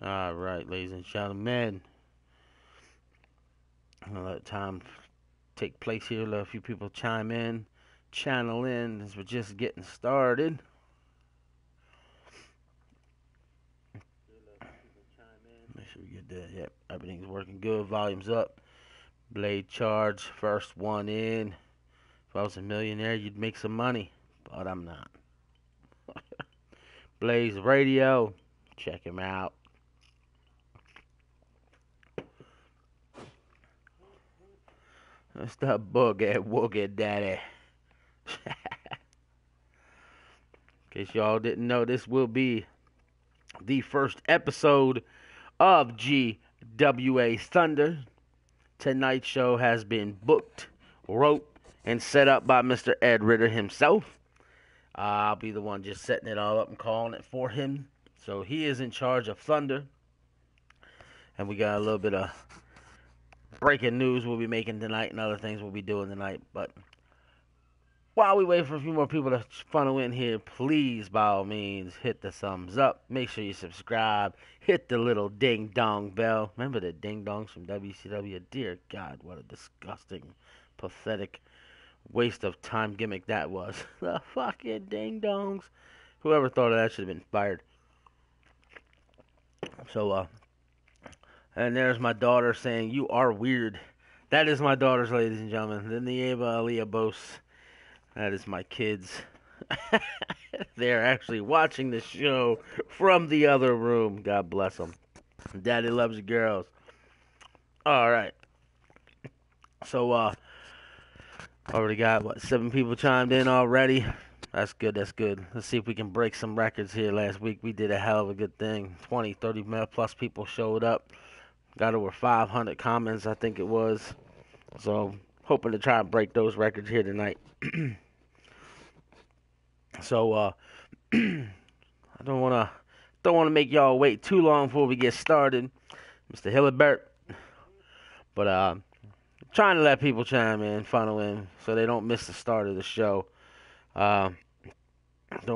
All right, ladies and gentlemen. I'm gonna let time take place here. Let a few people chime in, channel in as we're just getting started. Make sure we get that. Yep, everything's working good. Volume's up. Blade charge. First one in. If I was a millionaire, you'd make some money, but I'm not. Blaze Radio. Check him out. That's the boogie woogie daddy. In case y'all didn't know, this will be the first episode of GWA Thunder. Tonight's show has been booked, wrote, and set up by Mr. Ed Ritter himself. I'll be the one just setting it all up and calling it for him. So he is in charge of Thunder. And we got a little bit of breaking news we'll be making tonight and other things we'll be doing tonight. But while we wait for a few more people to funnel in here, please, by all means, hit the thumbs up. Make sure you subscribe. Hit the little ding-dong bell. Remember the ding-dongs from WCW? Dear God, what a disgusting, pathetic waste of time gimmick that was. The fucking ding-dongs. Whoever thought of that should have been fired. So, and there's my daughter saying, "You are weird." That is my daughter's, ladies and gentlemen. The Nieva Aliyah Bose. That is my kids. They're actually watching the show from the other room. God bless them. Daddy loves you girls. All right. So, already got, 7 people chimed in already. That's good, that's good. Let's see if we can break some records here. Last week we did a hell of a good thing. 20, 30 plus people showed up. Got over 500 comments, I think it was. So, hoping to try and break those records here tonight. So, I don't wanna make y'all wait too long before we get started, Mr. Hillibert. But trying to let people chime in, funnel in, so they don't miss the start of the show. Don't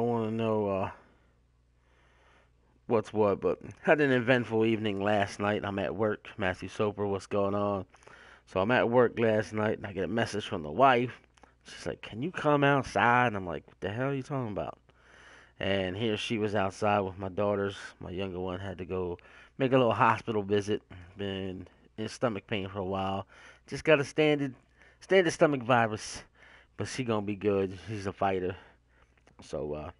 want to know what's what, but had an eventful evening last night. I'm at work. Matthew Soper, what's going on? So I'm at work last night, and I get a message from the wife. She's like, "Can you come outside?" And I'm like, "What the hell are you talking about?" And here she was outside with my daughters. My younger one had to go make a little hospital visit. Been in stomach pain for a while. Just got a standard stomach virus, but she gonna be good. She's a fighter. So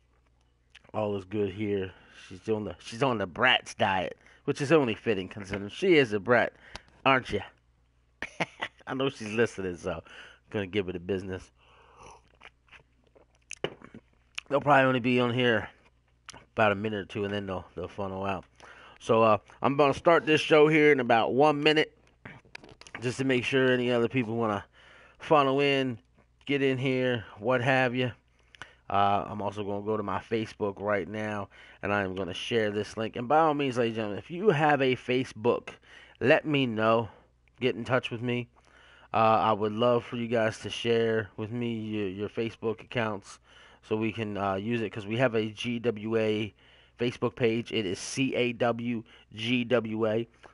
all is good here. She's on the Bratz diet, which is only fitting considering she is a brat, aren't you? I know she's listening, so I'm gonna give her the business. They'll probably only be on here about a minute or two, and then they'll funnel out. So I'm gonna start this show here in about 1 minute, just to make sure any other people wanna funnel in, get in here, what have you. I'm also going to go to my Facebook right now, and I am going to share this link. And by all means, ladies and gentlemen, if you have a Facebook, let me know. Get in touch with me. I would love for you guys to share with me your Facebook accounts so we can use it, because we have a GWA Facebook page. It is CAWGWA.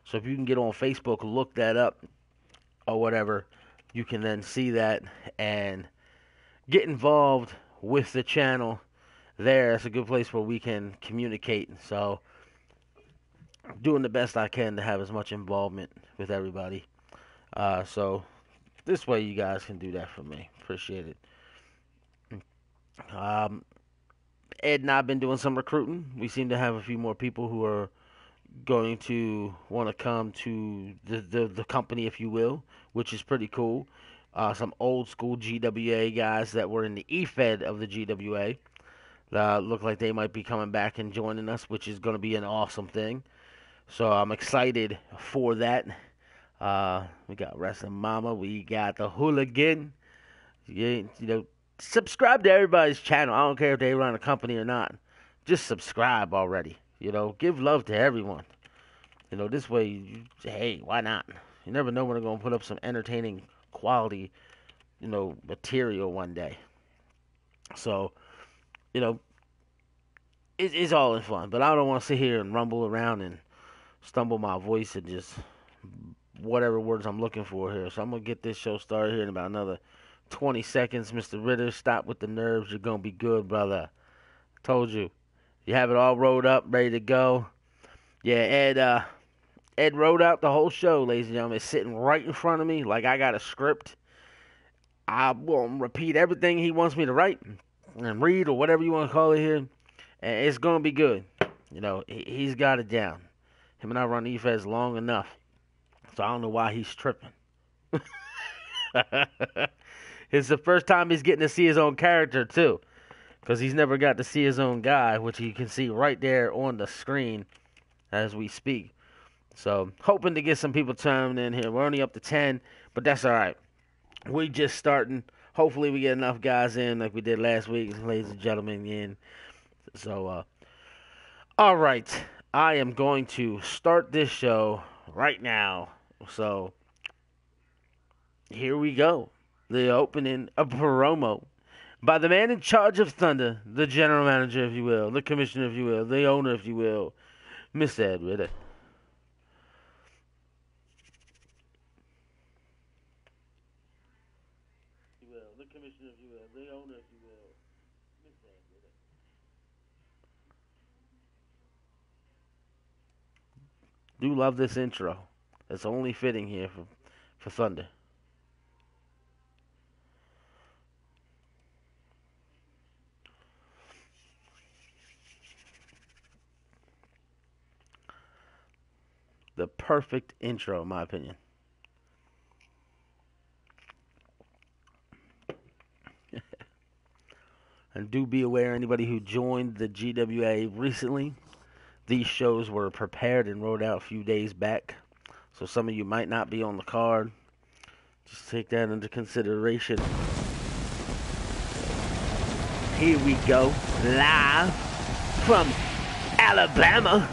So if you can get on Facebook, look that up or whatever, you can then see that and get involved with the channel there. It's a good place where we can communicate. So I'm doing the best I can to have as much involvement with everybody. So this way you guys can do that for me. Appreciate it. Ed and I have been doing some recruiting. We seem to have a few more people who are going to want to come to the company, if you will, which is pretty cool. Some old school GWA guys that were in the EFED of the GWA look like they might be coming back and joining us, which is going to be an awesome thing. So I'm excited for that. We got Wrestling Mama, we got the Hooligan. Subscribe to everybody's channel. I don't care if they run a company or not. Just subscribe already. Give love to everyone. This way, hey, why not? You never know when they're going to put up some entertaining quality, material one day. So, it's all in fun. But I don't want to sit here and rumble around and stumble my voice and just whatever words I'm looking for here. So I'm going to get this show started here in about another 20 seconds. Mr. Ritter, stop with the nerves. You're going to be good, brother. Told you. You have it all rolled up, ready to go. Yeah, Ed wrote out the whole show, ladies and gentlemen. It's sitting right in front of me like I got a script. I will repeat everything he wants me to write and read or whatever you want to call it here. And it's going to be good. You know, he's got it down. Him and I run EFES long enough. So I don't know why he's tripping. It's the first time he's getting to see his own character, too. Because he's never got to see his own guy, which you can see right there on the screen as we speak. So, hoping to get some people tuned in here. We're only up to 10, but that's all right. We just starting. Hopefully we get enough guys in like we did last week, ladies and gentlemen. In. So, all right. I am going to start this show right now. So, here we go. The opening of promo by the man in charge of Thunder, the general manager, if you will, the commissioner, if you will, the owner, if you will, Mr. Ed Ritter. The commissioner, if you will, the owner, if you will, Mr. Ed Ritter. Do love this intro. It's only fitting here for Thunder. The perfect intro, in my opinion. And do be aware, anybody who joined the GWA recently, these shows were prepared and wrote out a few days back. So some of you might not be on the card. Just take that into consideration. Here we go, live from Alabama.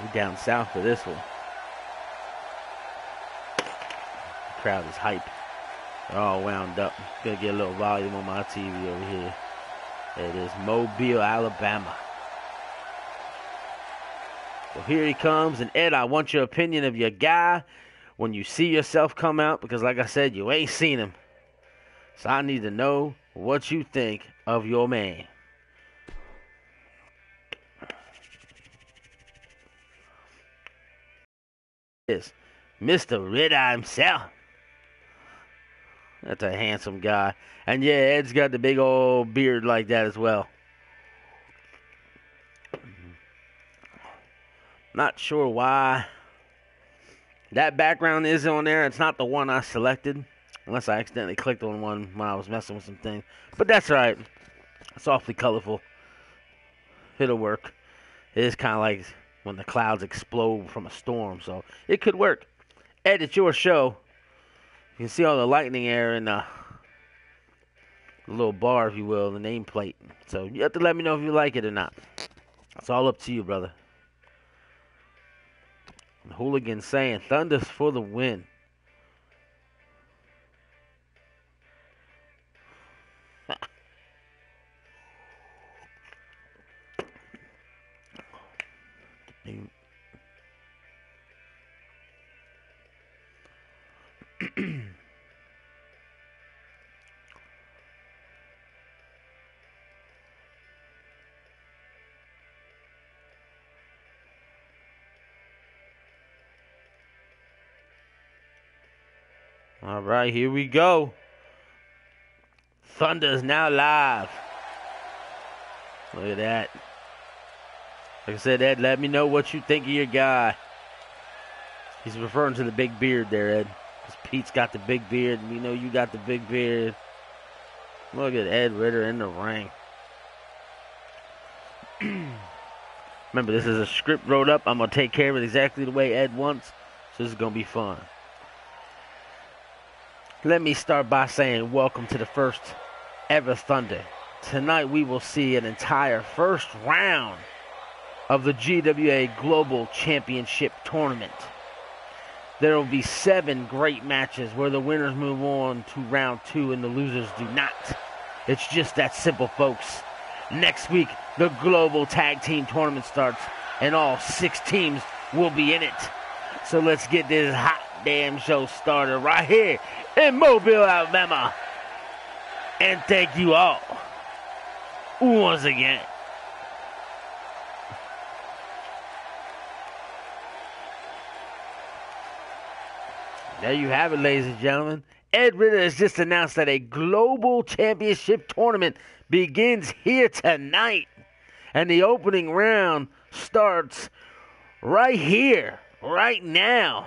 We're down south for this one. The crowd is hype. They're all wound up. Gonna get a little volume on my TV over here. There it is, Mobile, Alabama. So here he comes, and Ed, I want your opinion of your guy when you see yourself come out, because like I said, you ain't seen him. So I need to know what you think of your man. Is Mr. Red Eye himself. That's a handsome guy. And yeah, Ed's got the big old beard like that as well. Not sure why that background is on there. It's not the one I selected. Unless I accidentally clicked on one when I was messing with some things. But that's alright. It's awfully colorful. It'll work. It is kind of like when the clouds explode from a storm. So it could work. Ed, it's your show. You can see all the lightning air in the little bar, if you will, the nameplate. So you have to let me know if you like it or not. It's all up to you, brother. The hooligan saying, Thunder's for the win. All right, here we go. Thunder is now live. Look at that. Like I said, Ed, let me know what you think of your guy. He's referring to the big beard there, Ed. Because Pete's got the big beard, and we know you got the big beard. Look at Ed Ritter in the ring. Remember, this is a script wrote up. I'm going to take care of it exactly the way Ed wants. So this is going to be fun. Let me start by saying welcome to the first ever Thunder. Tonight we will see an entire first round of the GWA Global Championship Tournament. There will be 7 great matches where the winners move on to round 2 and the losers do not. It's just that simple, folks. Next week, the Global Tag Team Tournament starts, and all 6 teams will be in it. So let's get this hot damn show started right here in Mobile, Alabama. And thank you all once again. There you have it, ladies and gentlemen. Ed Ritter has just announced that a global championship tournament begins here tonight. And the opening round starts right here, right now.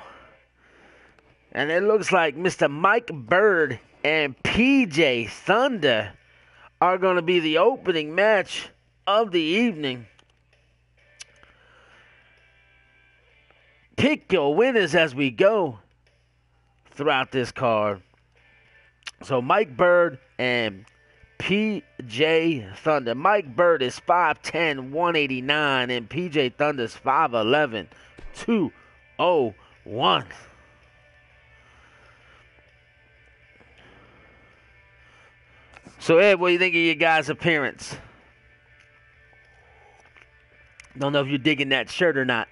And it looks like Mr. Mike Bird and PJ Thunder are going to be the opening match of the evening. Pick your winners as we go throughout this card. So Mike Bird and PJ Thunder. Mike Bird is 5'10", 189, and PJ Thunder's 5'11", 201. So Ed, what do you think of your guys' appearance? Don't know if you're digging that shirt or not.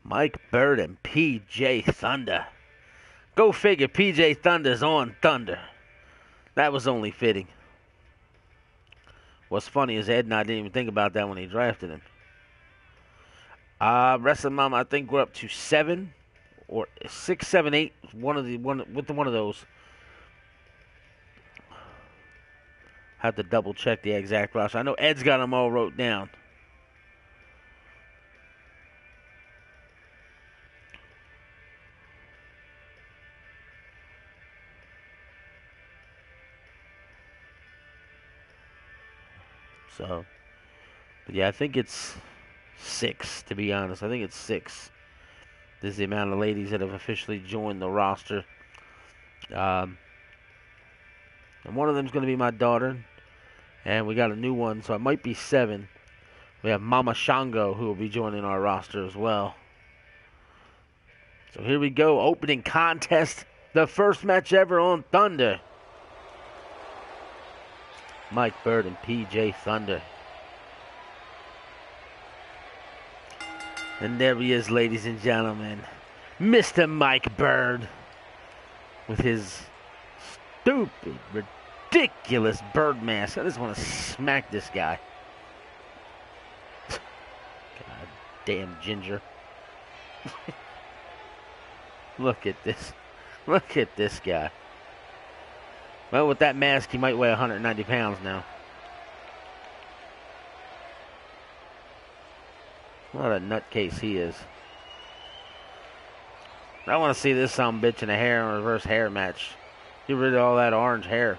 Mike Bird and PJ Thunder. Go figure, PJ Thunder's on Thunder. That was only fitting. What's funny is Ed and I didn't even think about that when he drafted him. Wrestling Mom, I think we're up to 7 or 6, 7, 8. One of those. Have to double check the exact roster. I know Ed's got them all wrote down. So, but yeah, I think it's 6, to be honest. I think it's 6. This is the amount of ladies that have officially joined the roster. And one of them is going to be my daughter. And we got a new one, so it might be 7. We have Mama Shango, who will be joining our roster as well. So here we go. Opening contest. The first match ever on Thunder. Mike Bird and PJ Thunder. And there he is, ladies and gentlemen. Mr. Mike Bird. With his stupid, ridiculous bird mask. I just want to smack this guy. God damn ginger. Look at this. Look at this guy. Well, with that mask, he might weigh 190 pounds now. What a nutcase he is. I want to see this sumbitch in a hair and reverse hair match. Get rid of all that orange hair.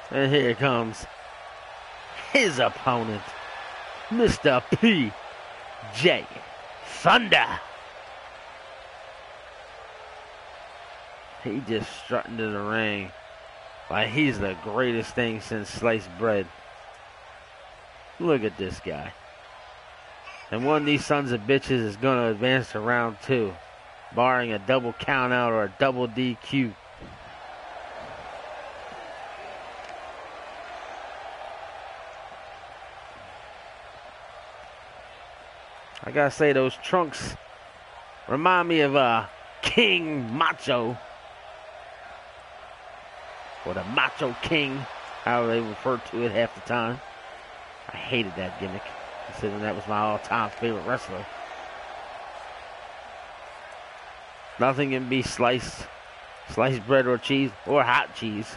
And here comes his opponent, Mr. PJ Thunder. He just strutting to the ring like he's the greatest thing since sliced bread. Look at this guy. And one of these sons of bitches is going to advance to round 2, barring a double count out or a double DQ. I gotta say, those trunks remind me of King Macho. Or the Macho King, how they refer to it half the time. I hated that gimmick, considering that was my all-time favorite wrestler. Nothing can be sliced bread or cheese, or hot cheese.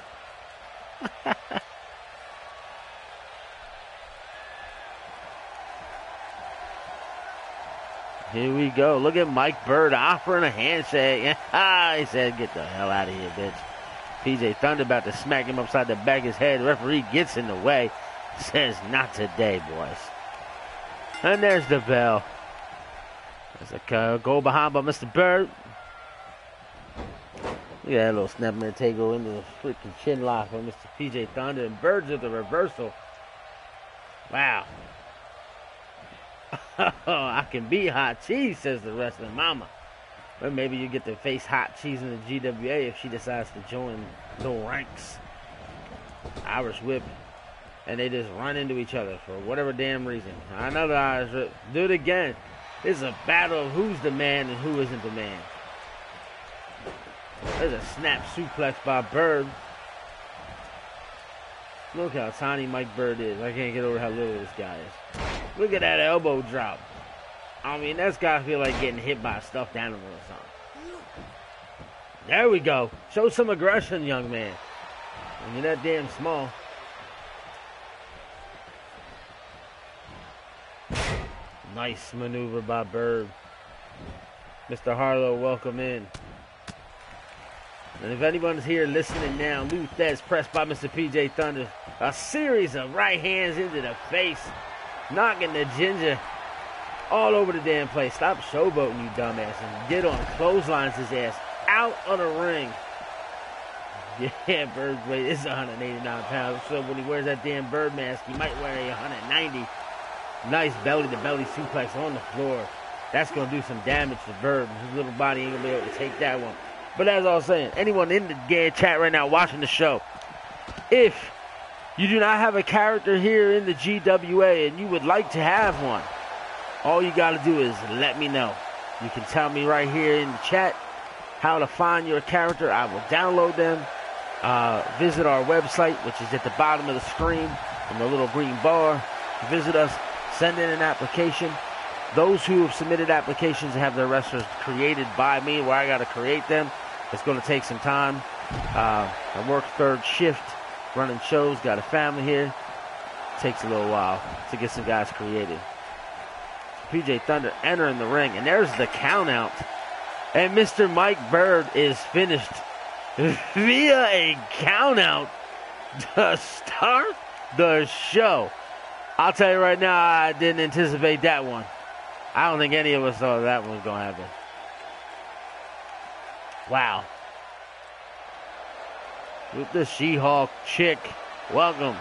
Here we go. Look at Mike Bird offering a handshake. He said, get the hell out of here, bitch. PJ Thunder about to smack him upside the back of his head. The referee gets in the way. Says, not today, boys. And there's the bell. There's a goal behind by Mr. Bird. Look at that little snap and take go into the freaking chin lock from Mr. PJ Thunder. And Bird's with the reversal. Wow. Oh, I can be hot cheese, says the wrestling mama. But maybe you get to face hot cheese in the GWA if she decides to join the ranks. Irish whip. And they just run into each other for whatever damn reason. Another Irish whip. Do it again. This is a battle of who's the man and who isn't the man. There's a snap suplex by Bird. Look how tiny Mike Bird is. I can't get over how little this guy is. Look at that elbow drop. I mean, that's gotta feel like getting hit by a stuffed animal or something. There we go. Show some aggression, young man. When you're that damn small. Nice maneuver by Bird. Mr. Harlow, welcome in. And if anyone's here listening now, Lou Thez pressed by Mr. PJ Thunder. A series of right hands into the face. Knocking the ginger all over the damn place. Stop showboating, you dumbass. And get on clotheslines his ass out of the ring. Yeah, Bird's weight is 189 pounds. So when he wears that damn Bird mask, he might wear a 190. Nice belly-to-belly suplex on the floor. That's going to do some damage to Bird. His little body ain't going to be able to take that one. But as I was saying, anyone in the gay chat right now watching the show, if you do not have a character here in the GWA and you would like to have one, all you got to do is let me know. You can tell me right here in the chat how to find your character. I will download them. Visit our website, which is at the bottom of the screen in the little green bar. Visit us. Send in an application. Those who have submitted applications have their wrestlers created by me, where I got to create them. It's going to take some time. I work third shift, running shows, got a family here. Takes a little while to get some guys created. PJ Thunder entering the ring, and there's the count out. And Mr. Mike Bird is finished via a count out to start the show. I'll tell you right now, I didn't anticipate that one. I don't think any of us thought that one was going to happen. Wow. With the She-Hulk chick. Welcome.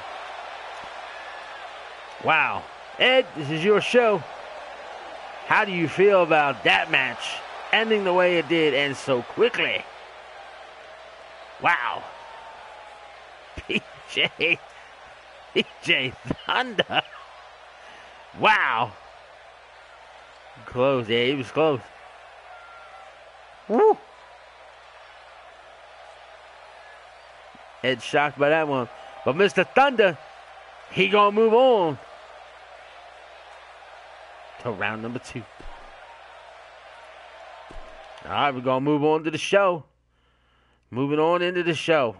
Wow. Ed, this is your show. How do you feel about that match ending the way it did and so quickly? Wow. PJ Thunder. Wow. Close. Yeah, he was close. Woo. Ed shocked by that one. But Mr. Thunder, he gonna move on to round number 2. All right, we're gonna move on to the show. Moving on into the show.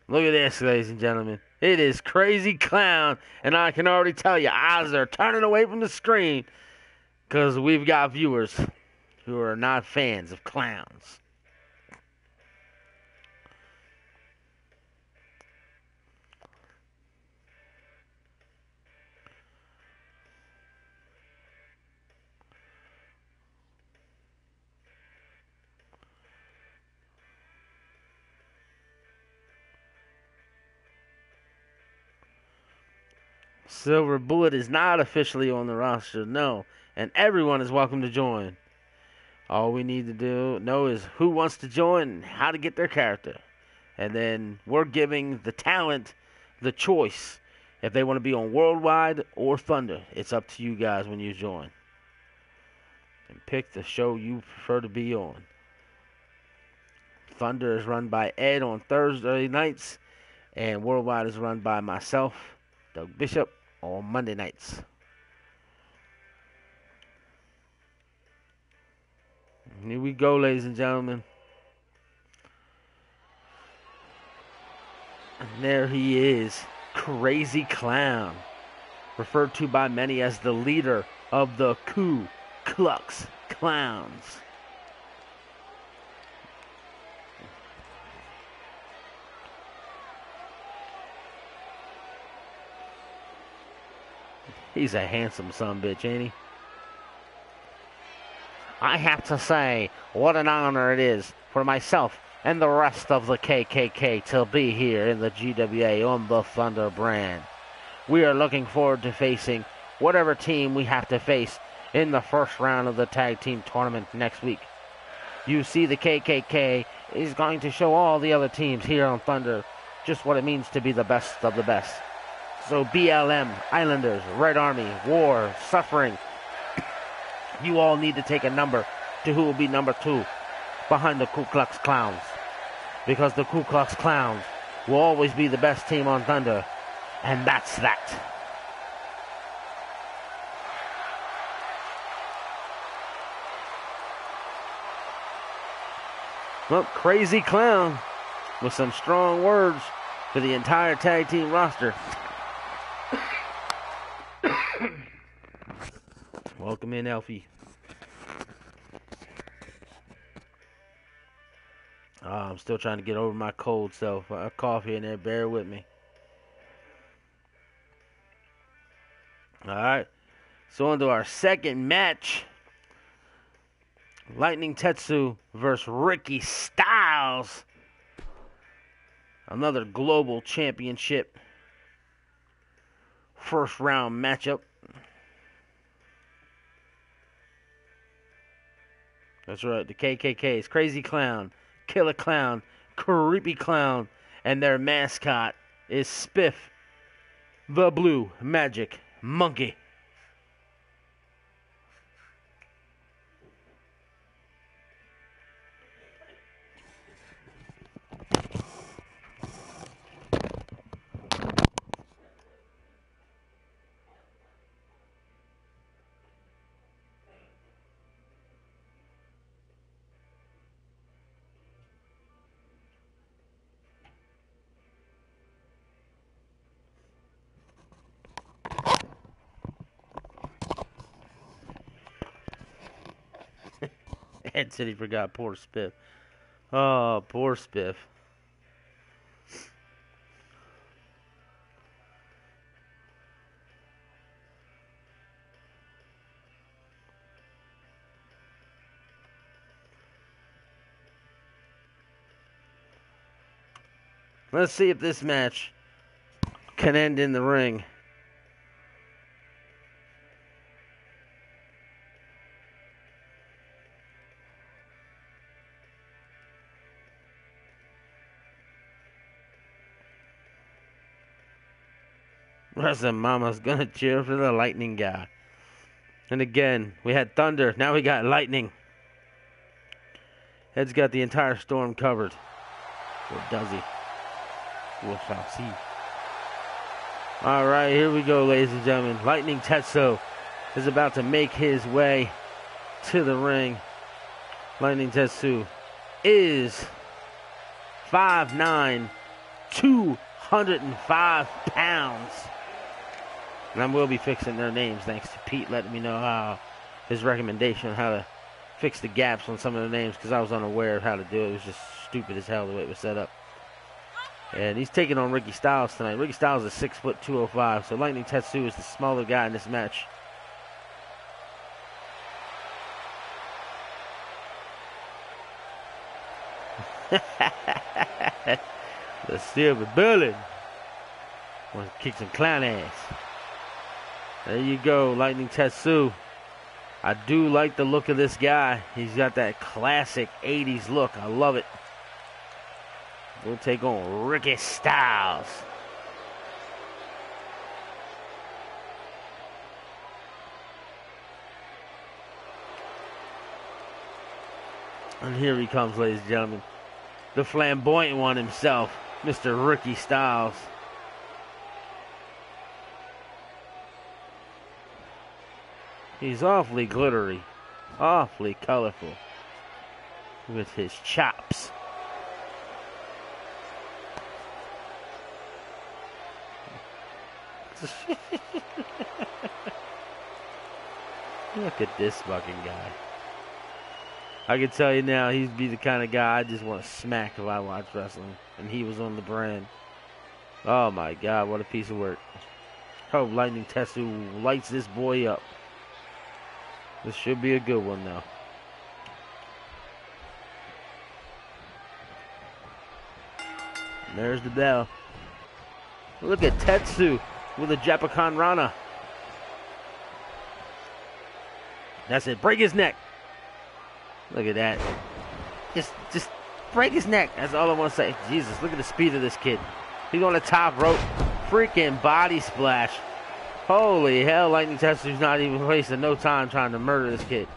Look at this, ladies and gentlemen. It is Crazy Clown, and I can already tell you, eyes are turning away from the screen because we've got viewers who are not fans of clowns. Silver Bullet is not officially on the roster, no. And everyone is welcome to join. All we need to know is who wants to join and how to get their character. And then we're giving the talent the choice if they want to be on Worldwide or Thunder. It's up to you guys when you join. And pick the show you prefer to be on. Thunder is run by Ed on Thursday nights. And Worldwide is run by myself, Doug Bishop, on Monday nights. Here we go, ladies and gentlemen. And there he is, Crazy Clown, referred to by many as the leader of the Ku Klux Klans. He's a handsome sumbitch, ain't he? I have to say, what an honor it is for myself and the rest of the KKK to be here in the GWA on the Thunder brand. we are looking forward to facing whatever team we have to face in the first round of the tag team tournament next week. You see, the KKK is going to show all the other teams here on Thunder just what it means to be the best of the best. So BLM, Islanders, Red Army, War, Suffering, you all need to take a number to who will be number 2 behind the Ku Klux Klans. Because the Ku Klux Klans will always be the best team on Thunder. And that's that. Well, Crazy Clown with some strong words for the entire tag team roster. Welcome in, Elfie. I'm still trying to get over my cold, so a cough here and there, bear with me. Alright, so on to our second match. Lightning Tetsu versus Ricky Styles. Another global championship first round matchup. That's right, the KKK's Crazy Clown, Killer Clown, Creepy Clown, and their mascot is Spiff, the Blue Magic Monkey. Ed said he forgot poor Spiff. Oh, poor Spiff. Let's see if this match can end in the ring. Wrestling Mama's gonna cheer for the Lightning guy. And again, we had Thunder. Now we got Lightning. Ed's got the entire Storm covered. Or does he? We shall see. Alright, here we go, ladies and gentlemen. Lightning Tetsu is about to make his way to the ring. Lightning Tetsu is 5'9", 205 pounds. And I will be fixing their names thanks to Pete letting me know how his recommendation on how to fix the gaps on some of the names, because I was unaware of how to do it. It was just stupid as hell the way it was set up. And he's taking on Ricky Styles tonight. Ricky Styles is 6 foot 205, so Lightning Tetsu is the smaller guy in this match. The silver bullet. Want to kick some clown ass. There you go, Lightning Tetsu. I do like the look of this guy. He's got that classic 80s look. I love it. We'll take on Ricky Styles. And here he comes, ladies and gentlemen. The flamboyant one himself, Mr. Ricky Styles. He's awfully glittery, awfully colorful with his chops. Look at this fucking guy. I can tell you now, he'd be the kind of guy I just want to smack if I watch wrestling. And he was on the brand. Oh my God, what a piece of work. Hope Lightning Tetsu lights this boy up. This should be a good one, though. And there's the bell. Look at Tetsu with a Japakan Rana. That's it. Break his neck. Look at that. Just break his neck. That's all I want to say. Jesus, look at the speed of this kid. He's on the top rope. Freaking body splash. Holy hell, Lightning Tetsu's not even wasting no time trying to murder this kid.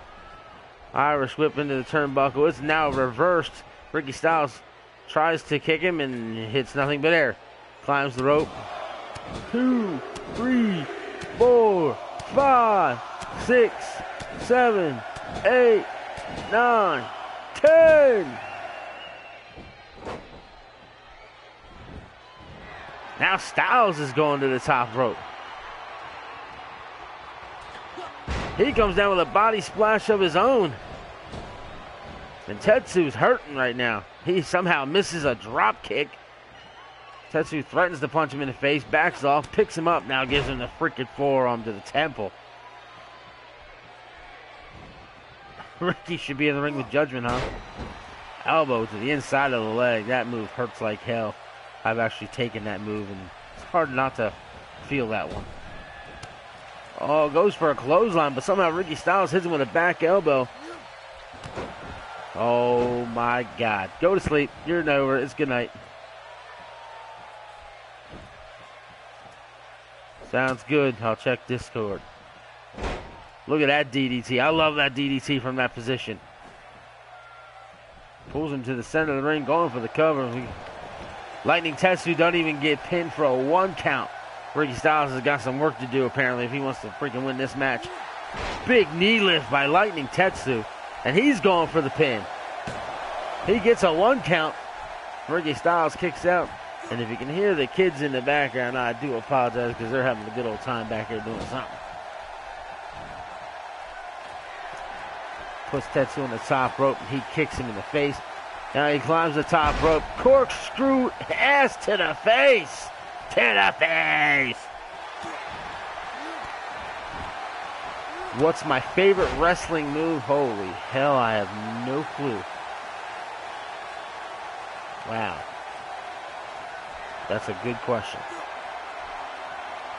Irish whip into the turnbuckle. It's now reversed. Ricky Styles tries to kick him and hits nothing but air. Climbs the rope. 2, 3, 4, 5, 6, 7, 8, 9, 10. Now Styles is going to the top rope. He comes down with a body splash of his own. And Tetsu's hurting right now. He somehow misses a drop kick. Tetsu threatens to punch him in the face, backs off, picks him up, now gives him the freaking forearm to the temple. Ricky should be in the ring with Judgment, huh? Elbow to the inside of the leg. That move hurts like hell. I've actually taken that move, and it's hard not to feel that one. Oh, goes for a clothesline, but somehow Ricky Styles hits him with a back elbow. Oh, my God. Go to sleep. You're over. It's good night. Sounds good. I'll check Discord. Look at that DDT. I love that DDT from that position. Pulls him to the center of the ring, going for the cover. Lightning Tetsu doesn't even get pinned for a 1 count. Ricky Styles has got some work to do, apparently, if he wants to freaking win this match. Big knee lift by Lightning Tetsu. And he's going for the pin. He gets a 1 count. Ricky Styles kicks out. And if you can hear the kids in the background, I do apologize because they're having a good old time back here doing something. Puts Tetsu on the top rope, and he kicks him in the face. Now he climbs the top rope. Corkscrew ass to the face. To the face. What's my favorite wrestling move? Holy hell, I have no clue. Wow. That's a good question.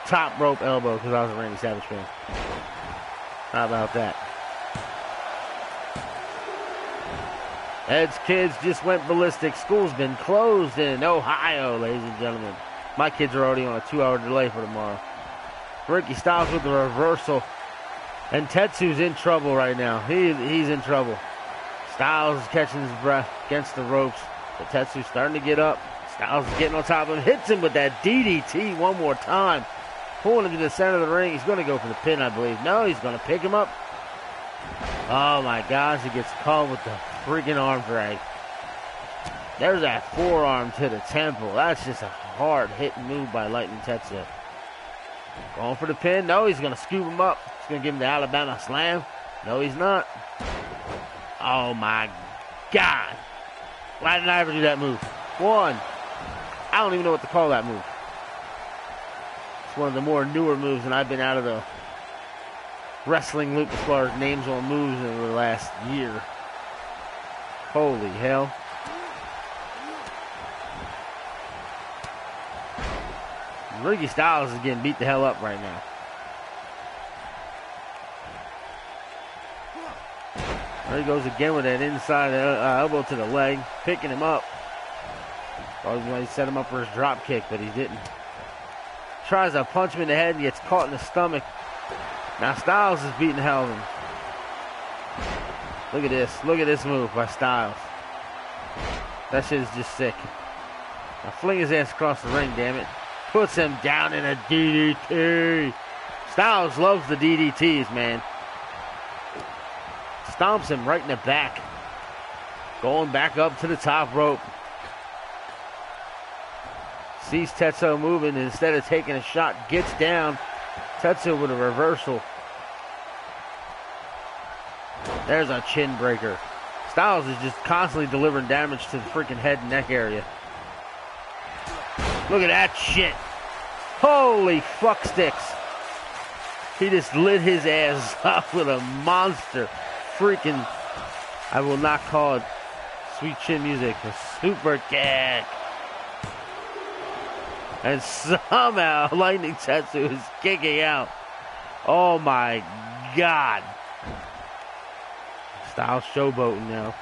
Top rope elbow, because I was a Randy Savage fan. How about that? Ed's kids just went ballistic. School's been closed in Ohio, ladies and gentlemen. My kids are already on a 2-hour delay for tomorrow. Ricky Styles with the reversal. And Tetsu's in trouble right now. He's in trouble. Styles is catching his breath against the ropes. But Tetsu's starting to get up. Styles is getting on top of him. Hits him with that DDT one more time. Pulling him to the center of the ring. He's going to go for the pin, I believe. No, he's going to pick him up. Oh, my gosh. He gets caught with the freaking arm drag. There's that forearm to the temple. That's just a hard-hitting move by Lightning Tetsu. Going for the pin. No, he's going to scoop him up. He's going to give him the Alabama slam. No, he's not. Oh, my God. Why didn't I ever do that move? One. I don't even know what to call that move. It's one of the more newer moves, and I've been out of the wrestling loop as far as names on moves in the last year. Holy hell. Ricky Styles is getting beat the hell up right now. There he goes again with that inside elbow to the leg, picking him up. Probably set him up for his drop kick, but he didn't. Tries to punch him in the head and gets caught in the stomach. Now Styles is beating the hell out of him. Look at this. Look at this move by Styles. That shit is just sick. Now fling his ass across the ring, damn it. Puts him down in a DDT. Styles loves the DDTs, man. Stomps him right in the back. Going back up to the top rope. Sees Tetsu moving, and instead of taking a shot, gets down. Tetsu with a reversal. There's a chin breaker. Styles is just constantly delivering damage to the freaking head and neck area. Look at that shit. Holy fuck sticks. He just lit his ass up with a monster freaking, I will not call it sweet chin music, a super kick. And somehow Lightning Tetsu is kicking out. Oh my God. Styles showboating now.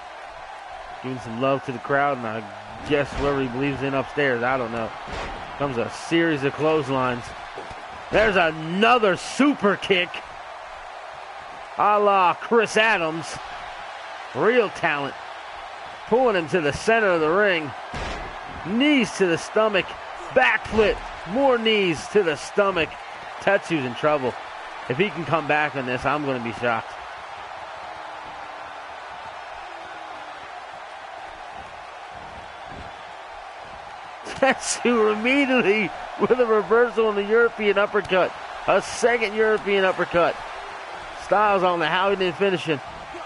Giving some love to the crowd, and I guess whoever he believes in upstairs, I don't know. Comes a series of clotheslines. There's another super kick. A la Chris Adams. Real talent. Pulling him to the center of the ring. Knees to the stomach. Backflip. More knees to the stomach. Tetsu's in trouble. If he can come back on this, I'm going to be shocked. Tetsu immediately with a reversal on the European uppercut. A second European uppercut. Styles on the how he didn't finish it.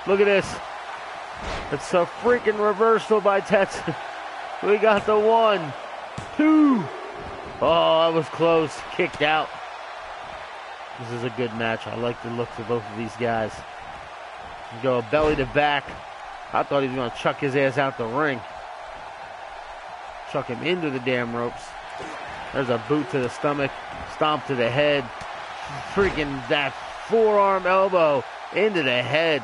Look at this. It's a freaking reversal by Tetsu. We got the 1, 2. Oh, that was close. Kicked out. This is a good match. I like the looks of both of these guys. Go belly to back. I thought he was going to chuck his ass out the ring. Chuck him into the damn ropes. There's a boot to the stomach. Stomp to the head. Freaking that forearm elbow into the head.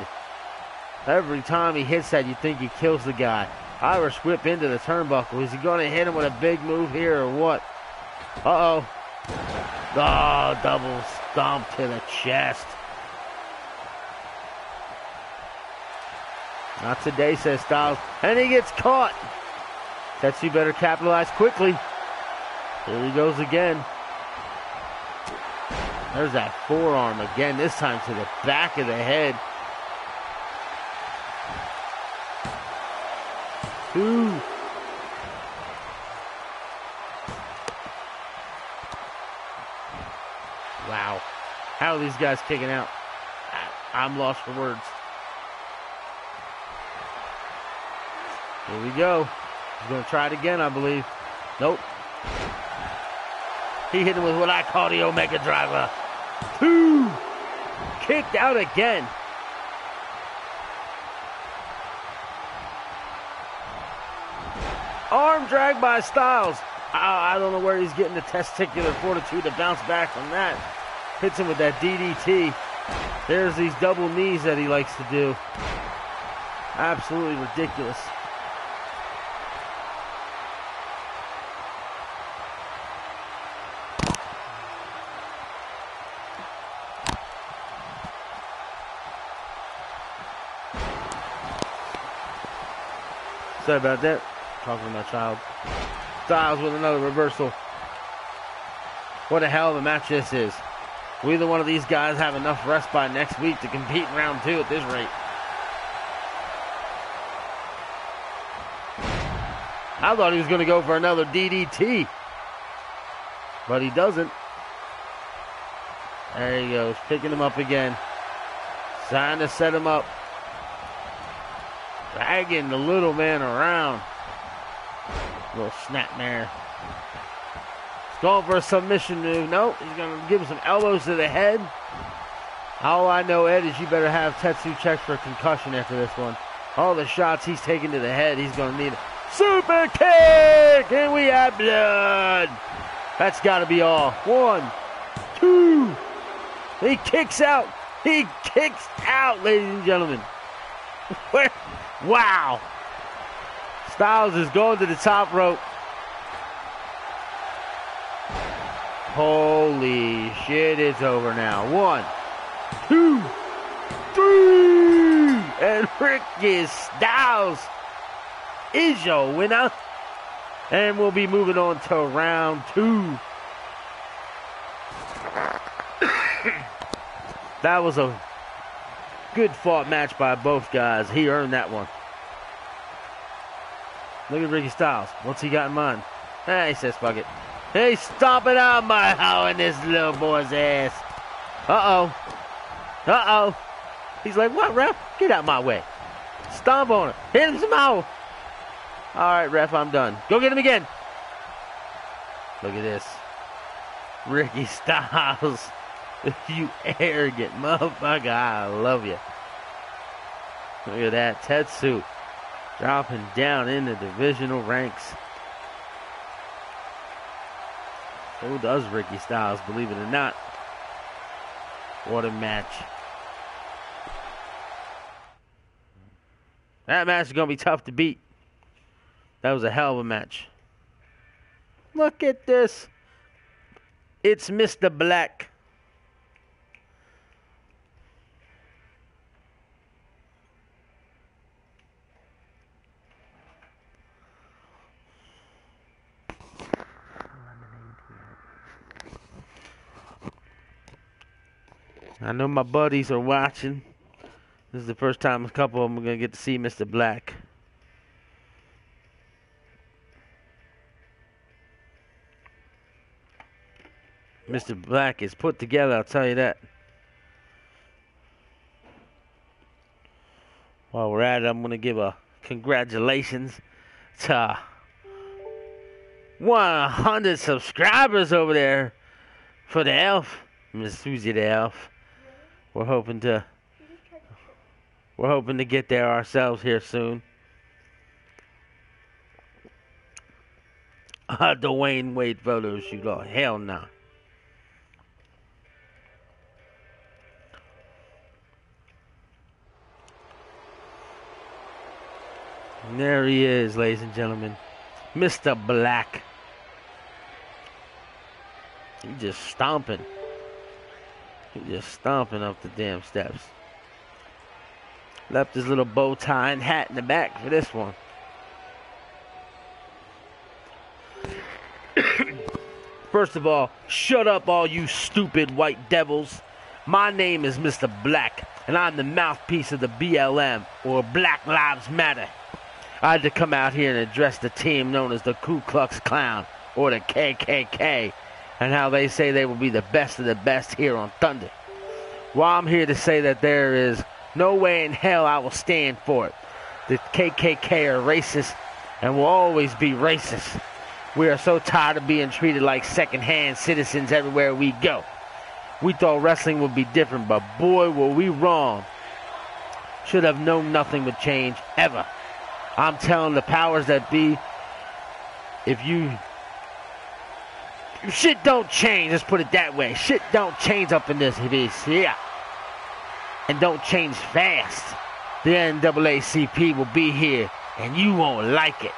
Every time he hits that, you think he kills the guy. Irish whip into the turnbuckle. Is he going to hit him with a big move here or what? Uh-oh. Oh, double stomp to the chest. Not today, says Styles. And he gets caught. Tetsu better capitalize quickly. Here he goes again. There's that forearm again, this time to the back of the head. 2. Wow. How are these guys kicking out? I'm lost for words. Here we go. He's going to try it again, I believe. Nope. He hit him with what I call the Omega Driver. 2. Kicked out again. Arm drag by Styles. I don't know where he's getting the testicular fortitude to bounce back from that. Hits him with that DDT. There's these double knees that he likes to do. Absolutely ridiculous. Sorry about that. Talking to my child. Styles with another reversal. What a hell of a match this is. Will either one of these guys have enough rest by next week to compete in round 2 at this rate? I thought he was going to go for another DDT. But he doesn't. There he goes. Picking him up again. Trying to set him up. Dragging the little man around. Little snapmare. He's going for a submission move. Nope, he's going to give him some elbows to the head. All I know, Ed, is you better have Tetsu checked for concussion after this one. All the shots he's taking to the head, he's going to need a super kick! And we have blood! That's got to be all. 1, 2. He kicks out. He kicks out, ladies and gentlemen. Wow. Styles is going to the top rope. Holy shit, it's over now. 1, 2, 3. And Ricky Styles is your winner. And we'll be moving on to round 2. That was a good fought match by both guys. He earned that one. Look at Ricky Styles. What's he got in mind? He says, fuck it. He's stomping out my how in this little boy's ass. Uh-oh. Uh-oh. He's like, what, ref? Get out my way. Stomp on him. Hit him some more. All right, ref, I'm done. Go get him again. Look at this. Ricky Styles. You arrogant motherfucker. I love you. Look at that. Tetsu dropping down in the divisional ranks. Who does Ricky Styles, believe it or not? What a match. That match is going to be tough to beat. That was a hell of a match. Look at this. It's Mr. Black. I know my buddies are watching. This is the first time a couple of them are going to get to see Mr. Black. Mr. Black is put together, I'll tell you that. While we're at it, I'm going to give a congratulations to 100 subscribers over there for the elf, Miss Susie the elf. We're hoping to get there ourselves here soon. Dwayne Wade photo shoot. Oh, hell no. Nah. And there he is, ladies and gentlemen. Mr. Black. He's just stomping. He's just stomping up the damn steps. Left his little bow tie and hat in the back for this one. First of all, shut up all you stupid white devils. My name is Mr. Black, and I'm the mouthpiece of the BLM, or Black Lives Matter. I had to come out here and address the team known as the Ku Klux Klan, or the KKK, and how they say they will be the best of the best here on Thunder. Well, I'm here to say that there is no way in hell I will stand for it. The KKK are racist and will always be racist. We are so tired of being treated like second-hand citizens everywhere we go. We thought wrestling would be different, but boy, were we wrong. Should have known nothing would change, ever. I'm telling the powers that be, if shit don't change, let's put it that way. Shit don't change up in this here. And don't change fast. The NAACP will be here, and you won't like it.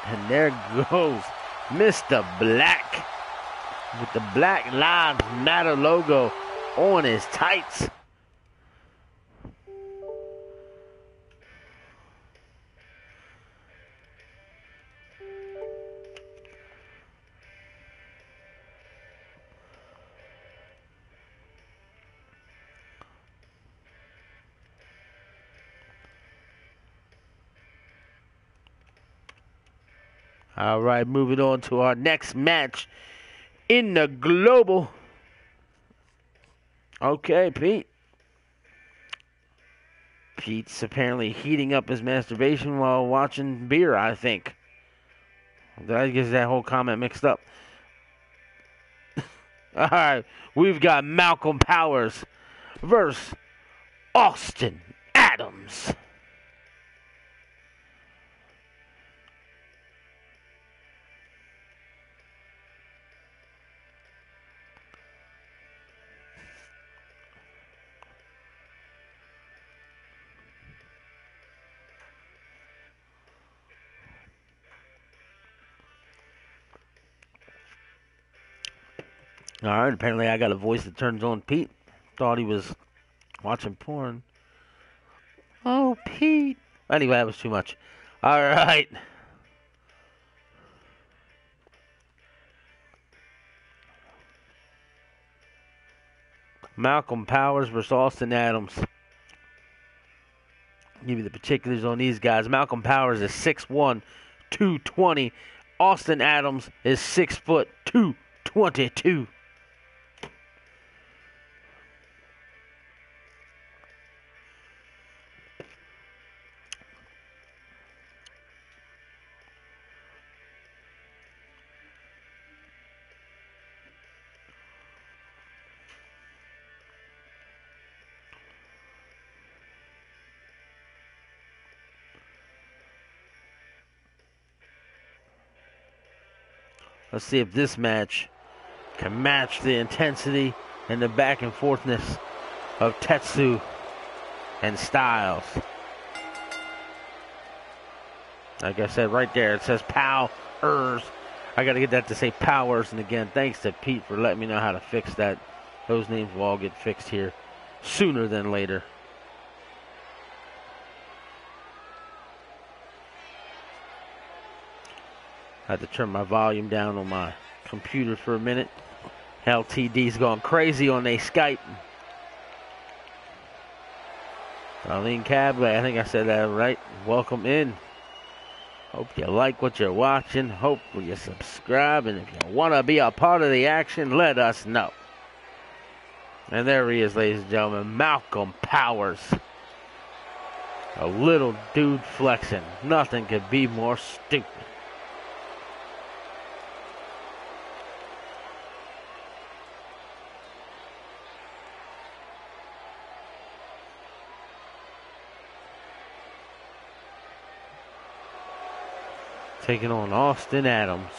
And there goes Mr. Black with the Black Lives Matter logo on his tights. All right, moving on to our next match in the global. Okay, Pete. Pete's apparently heating up his masturbation while watching beer, I think. Did I get that whole comment mixed up? All right, we've got Malcolm Powers versus Austin Adams. All right, apparently I got a voice that turns on Pete. Thought he was watching porn. Oh, Pete. Anyway, that was too much. All right. Malcolm Powers versus Austin Adams. I'll give you the particulars on these guys. Malcolm Powers is 6'1", 220. Austin Adams is 6 foot 222. Let's see if this match can match the intensity and the back and forthness of Tetsu and Styles. Like I said right there, it says Powers. I got to get that to say Powers. And again, thanks to Pete for letting me know how to fix that. Those names will all get fixed here sooner than later. I had to turn my volume down on my computer for a minute. LTD's going crazy on their Skype. Arlene Cabley, I think I said that right. Welcome in. Hope you like what you're watching. Hope you subscribe. And if you want to be a part of the action, let us know. And there he is, ladies and gentlemen. Malcolm Powers. A little dude flexing. Nothing could be more stupid. Taking on Austin Adams.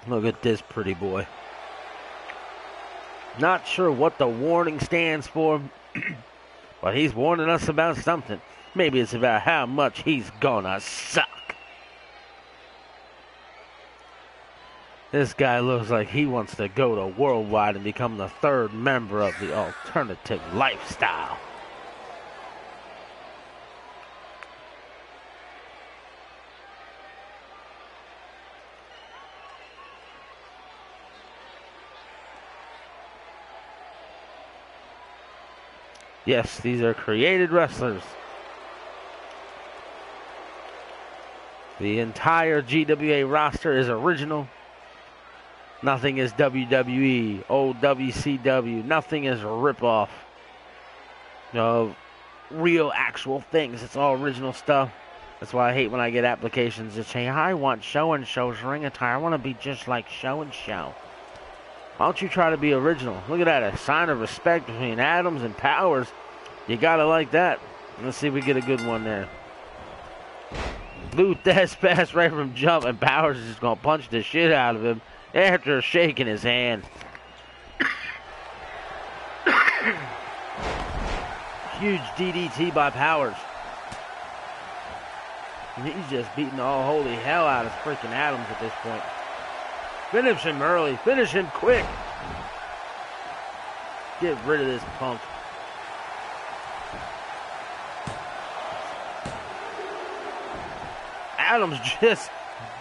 Look at this pretty boy. Not sure what the warning stands for, but he's warning us about something. Maybe it's about how much he's gonna suck. This guy looks like he wants to go to Worldwide and become the third member of the alternative lifestyle. Yes, these are created wrestlers. The entire GWA roster is original. Nothing is WWE, old WCW. Nothing is a ripoff of real, actual things. It's all original stuff. That's why I hate when I get applications that say, I want so-and-so's ring attire. I want to be just like so-and-so. Why don't you try to be original? Look at that, a sign of respect between Adams and Powers. You gotta like that. Let's see if we get a good one there. Lou Thesz passed right from jump, and Powers is just gonna punch the shit out of him after shaking his hand. Huge DDT by Powers. He's just beating all holy hell out of freaking Adams at this point. Finish him early. Finish him quick. Get rid of this punk. Adams just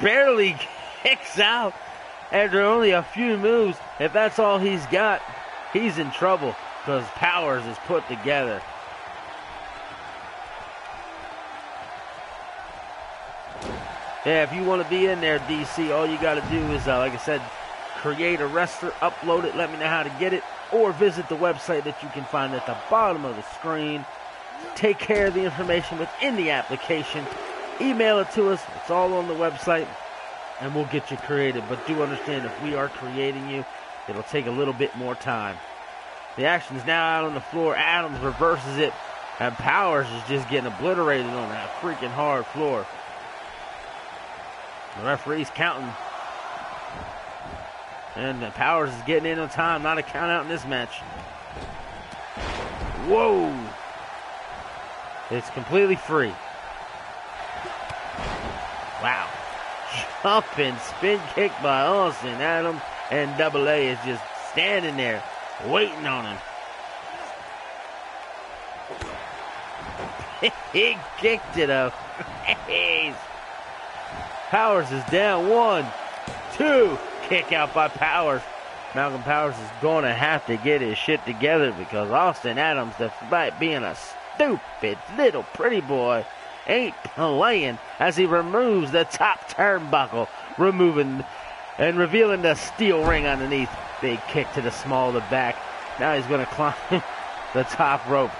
barely kicks out after only a few moves. If that's all he's got, he's in trouble because Powers is put together. Yeah, if you want to be in there, DC, all you got to do is, like I said, create a wrestler, upload it, let me know how to get it, or visit the website that you can find at the bottom of the screen. Take care of the information within the application. Email it to us. It's all on the website, and we'll get you created. But do understand, if we are creating you, it'll take a little bit more time. The action's now out on the floor. Adams reverses it, and Powers is just getting obliterated on that freaking hard floor. The referee's counting. And Powers is getting in on time. Not a count out in this match. Whoa! It's completely free. Wow. Jumping spin kick by Austin Adams. And Double A is just standing there waiting on him. He kicked it up. Powers is down. 1, 2. Kick out by Powers. Malcolm Powers is going to have to get his shit together because Austin Adams, despite being a stupid little pretty boy, ain't playing as he removes the top turnbuckle, removing and revealing the steel ring underneath. Big kick to the small of the back. Now he's going to climb the top rope.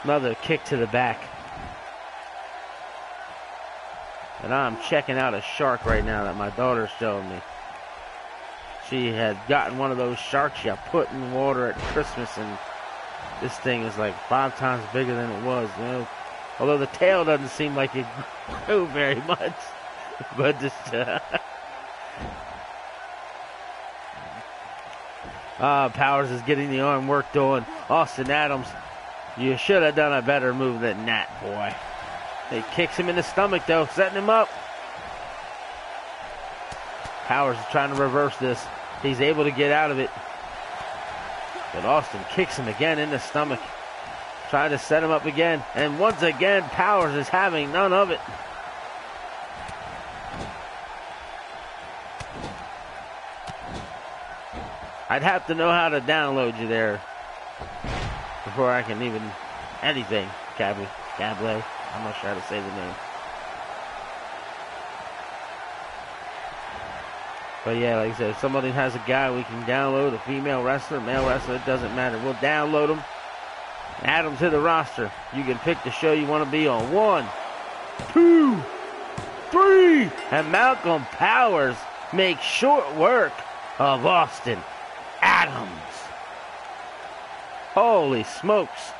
Another kick to the back. And I'm checking out a shark right now that my daughter's showing me. She had gotten one of those sharks you put in water at Christmas, and this thing is like 5 times bigger than it was, you know. Although the tail doesn't seem like it grew very much. But just Powers is getting the arm work doing. Austin Adams, you should have done a better move than that, boy. He kicks him in the stomach, though, setting him up. Powers is trying to reverse this. He's able to get out of it. But Austin kicks him again in the stomach. Trying to set him up again. And once again, Powers is having none of it. I'd have to know how to download you there before I can even anything. Gable. I'm not sure how to say the name. But yeah, like I said, if somebody has a guy we can download, a female wrestler, male wrestler, it doesn't matter. We'll download them, add them to the roster. You can pick the show you want to be on. 1, 2, 3. And Malcolm Powers makes short work of Austin Adams. Holy smokes.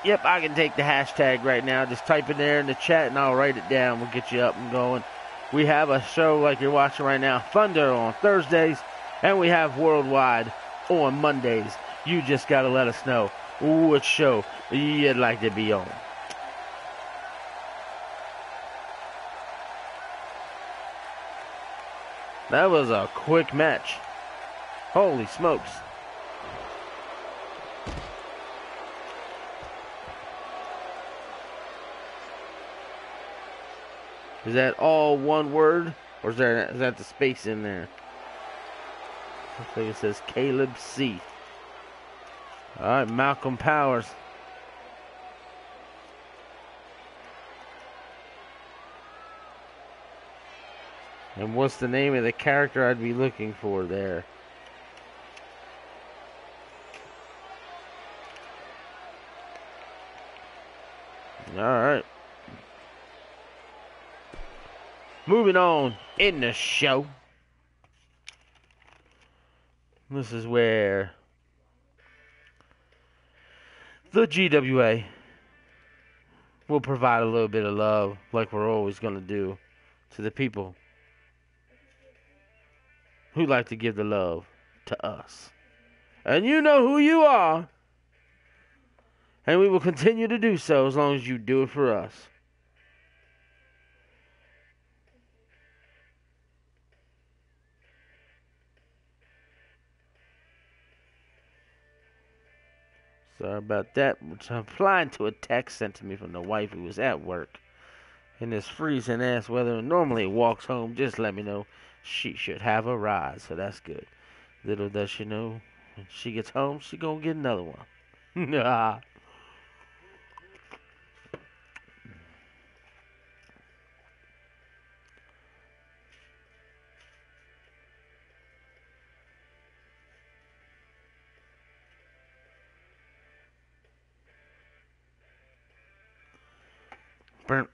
Yep, I can take the hashtag right now. Just type it there in the chat and I'll write it down. We'll get you up and going. We have a show like you're watching right now, Thunder on Thursdays, and we have Worldwide on Mondays. You just got to let us know which show you'd like to be on. That was a quick match. Holy smokes. Is that all one word? Or is that the space in there? I think it says Caleb C. Alright, Malcolm Powers. And what's the name of the character I'd be looking for there? Alright. Moving on in the show. This is where the GWA will provide a little bit of love, like we're always going to do, to the people who like to give the love to us. And you know who you are. And we will continue to do so as long as you do it for us. Sorry about that. I'm replying to a text sent to me from the wife who was at work in this freezing ass weather and normally walks home. Just let me know she should have a ride, so that's good. Little does she know, when she gets home, she gonna get another one. Nah.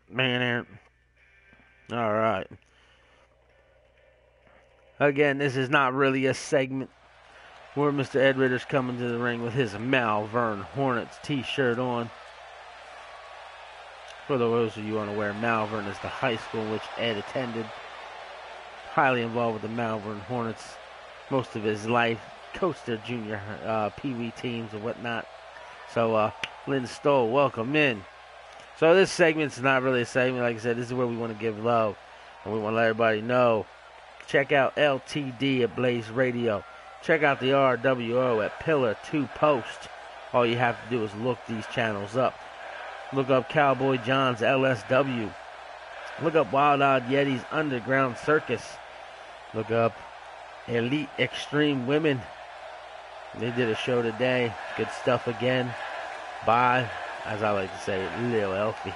Man, all right. Again, this is not really a segment where Mr. Ed Ritter's coming to the ring with his Malvern Hornets t-shirt on. For those of you unaware, Malvern is the high school in which Ed attended. Highly involved with the Malvern Hornets most of his life. Coached their junior Pee-wee teams and whatnot. So, Lynn Stoll, welcome in. So this segment's not really a segment. Like I said, this is where we want to give love. And we want to let everybody know. Check out LTD at Blaze Radio. Check out the RWO at Pillar 2 Post. All you have to do is look these channels up. Look up Cowboy John's LSW. Look up Wild Odd Yeti's Underground Circus. Look up Elite Extreme Women. They did a show today. Good stuff again. Bye. As I like to say, Lil Elfie.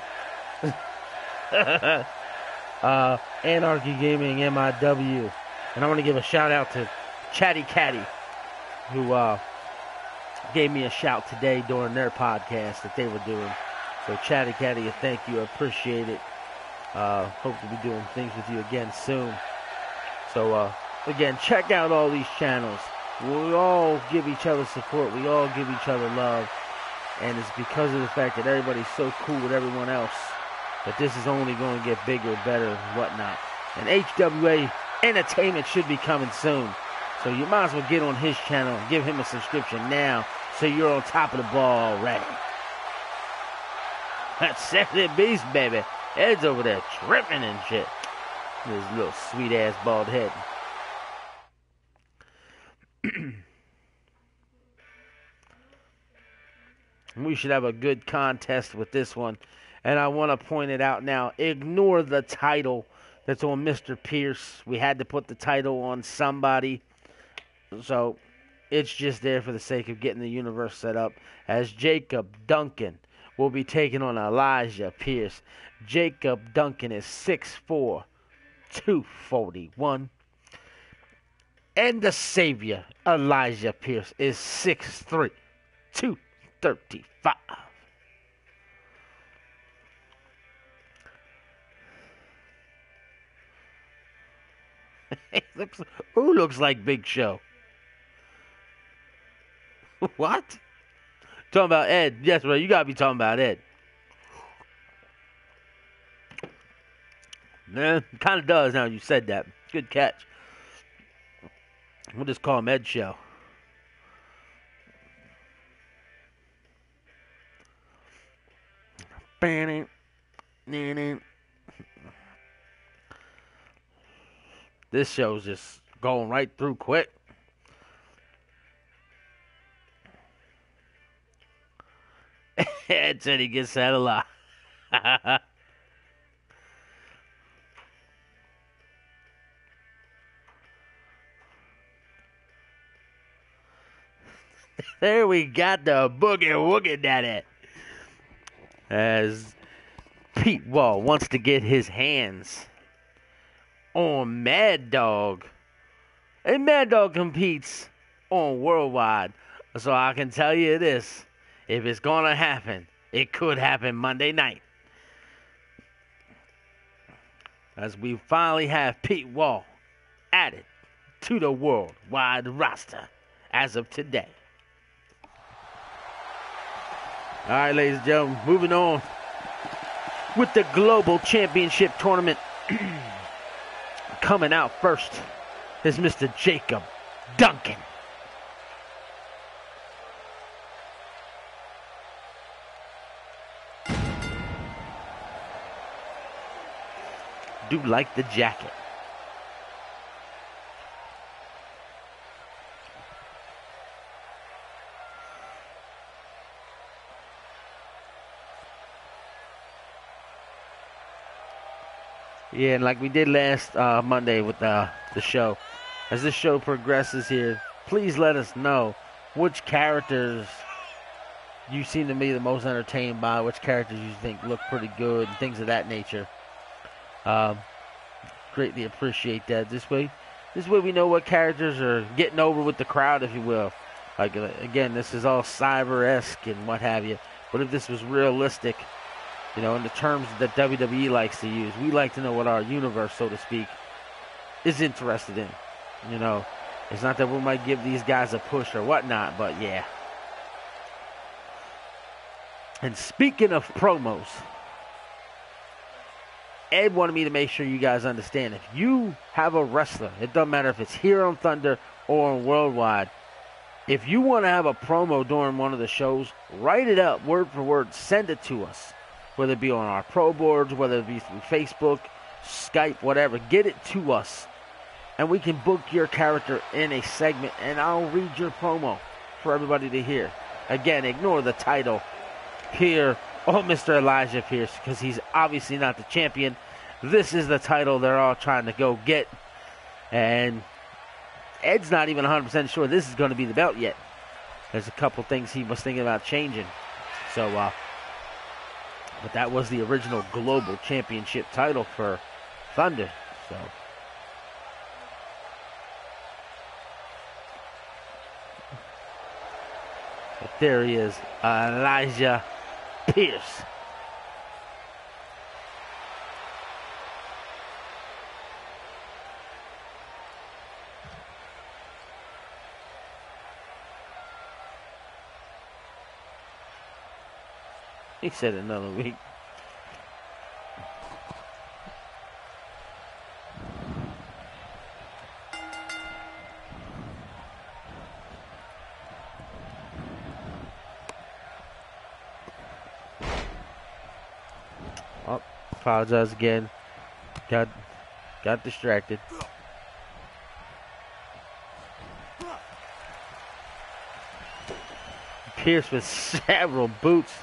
Anarchy Gaming, MIW. And I want to give a shout out to Chatty Catty, who gave me a shout today during their podcast that they were doing. So Chatty Catty, thank you. I appreciate it. Hope to be doing things with you again soon. So, again, check out all these channels. We all give each other support. We all give each other love. And it's because of the fact that everybody's so cool with everyone else that this is only going to get bigger, better, and whatnot. And HWA Entertainment should be coming soon. So you might as well get on his channel and give him a subscription now so you're on top of the ball already. That's Sexy Beast, baby. Ed's over there tripping and shit. His little sweet-ass bald head. We should have a good contest with this one. And I want to point it out now. Ignore the title that's on Mr. Pierce. We had to put the title on somebody. So it's just there for the sake of getting the universe set up. As Jacob Duncan will be taking on Elijah Pierce. Jacob Duncan is 6'4", 241. And the Savior, Elijah Pierce, is 6'3", 235. Who looks like Big Show? What? Talking about Ed. Yes, bro, you gotta be talking about Ed. Man, it kind of does now you said that. Good catch. We'll just call him Ed Show. This show's just going right through quick. Ed said he gets that a lot. There we got the boogie woogie daddy. As Pete Wall wants to get his hands on Mad Dog. And Mad Dog competes on Worldwide. So I can tell you this. If it's going to happen, it could happen Monday night. As we finally have Pete Wall added to the Worldwide roster as of today. All right, ladies and gentlemen, moving on with the Global Championship Tournament. Coming out first is Mr. Jacob Duncan. Do like the jacket. Yeah, and like we did last Monday with the show, as this show progresses here, please let us know which characters you seem to be the most entertained by, which characters you think look pretty good, and things of that nature. Greatly appreciate that. This way we know what characters are getting over with the crowd, if you will. Like, again, this is all cyber-esque and what have you. But if this was realistic, you know, in the terms that WWE likes to use, we like to know what our universe, so to speak, is interested in. You know, it's not that we might give these guys a push or whatnot, but yeah. And speaking of promos, Ed wanted me to make sure you guys understand, if you have a wrestler, it doesn't matter if it's here on Thunder or on Worldwide, if you want to have a promo during one of the shows, write it up word for word, send it to us. Whether it be on our pro boards, whether it be through Facebook, Skype, whatever, get it to us. And we can book your character in a segment, and I'll read your promo for everybody to hear. Again, ignore the title here on Mr. Elijah Pierce, because he's obviously not the champion. This is the title they're all trying to go get. And Ed's not even 100% sure this is going to be the belt yet. There's a couple things he was thinking about changing. So, but that was the original Global Championship title for Thunder. So There he is, Elijah Pierce. He said another week. Oh, apologize again. Got distracted. Pierce with several boots.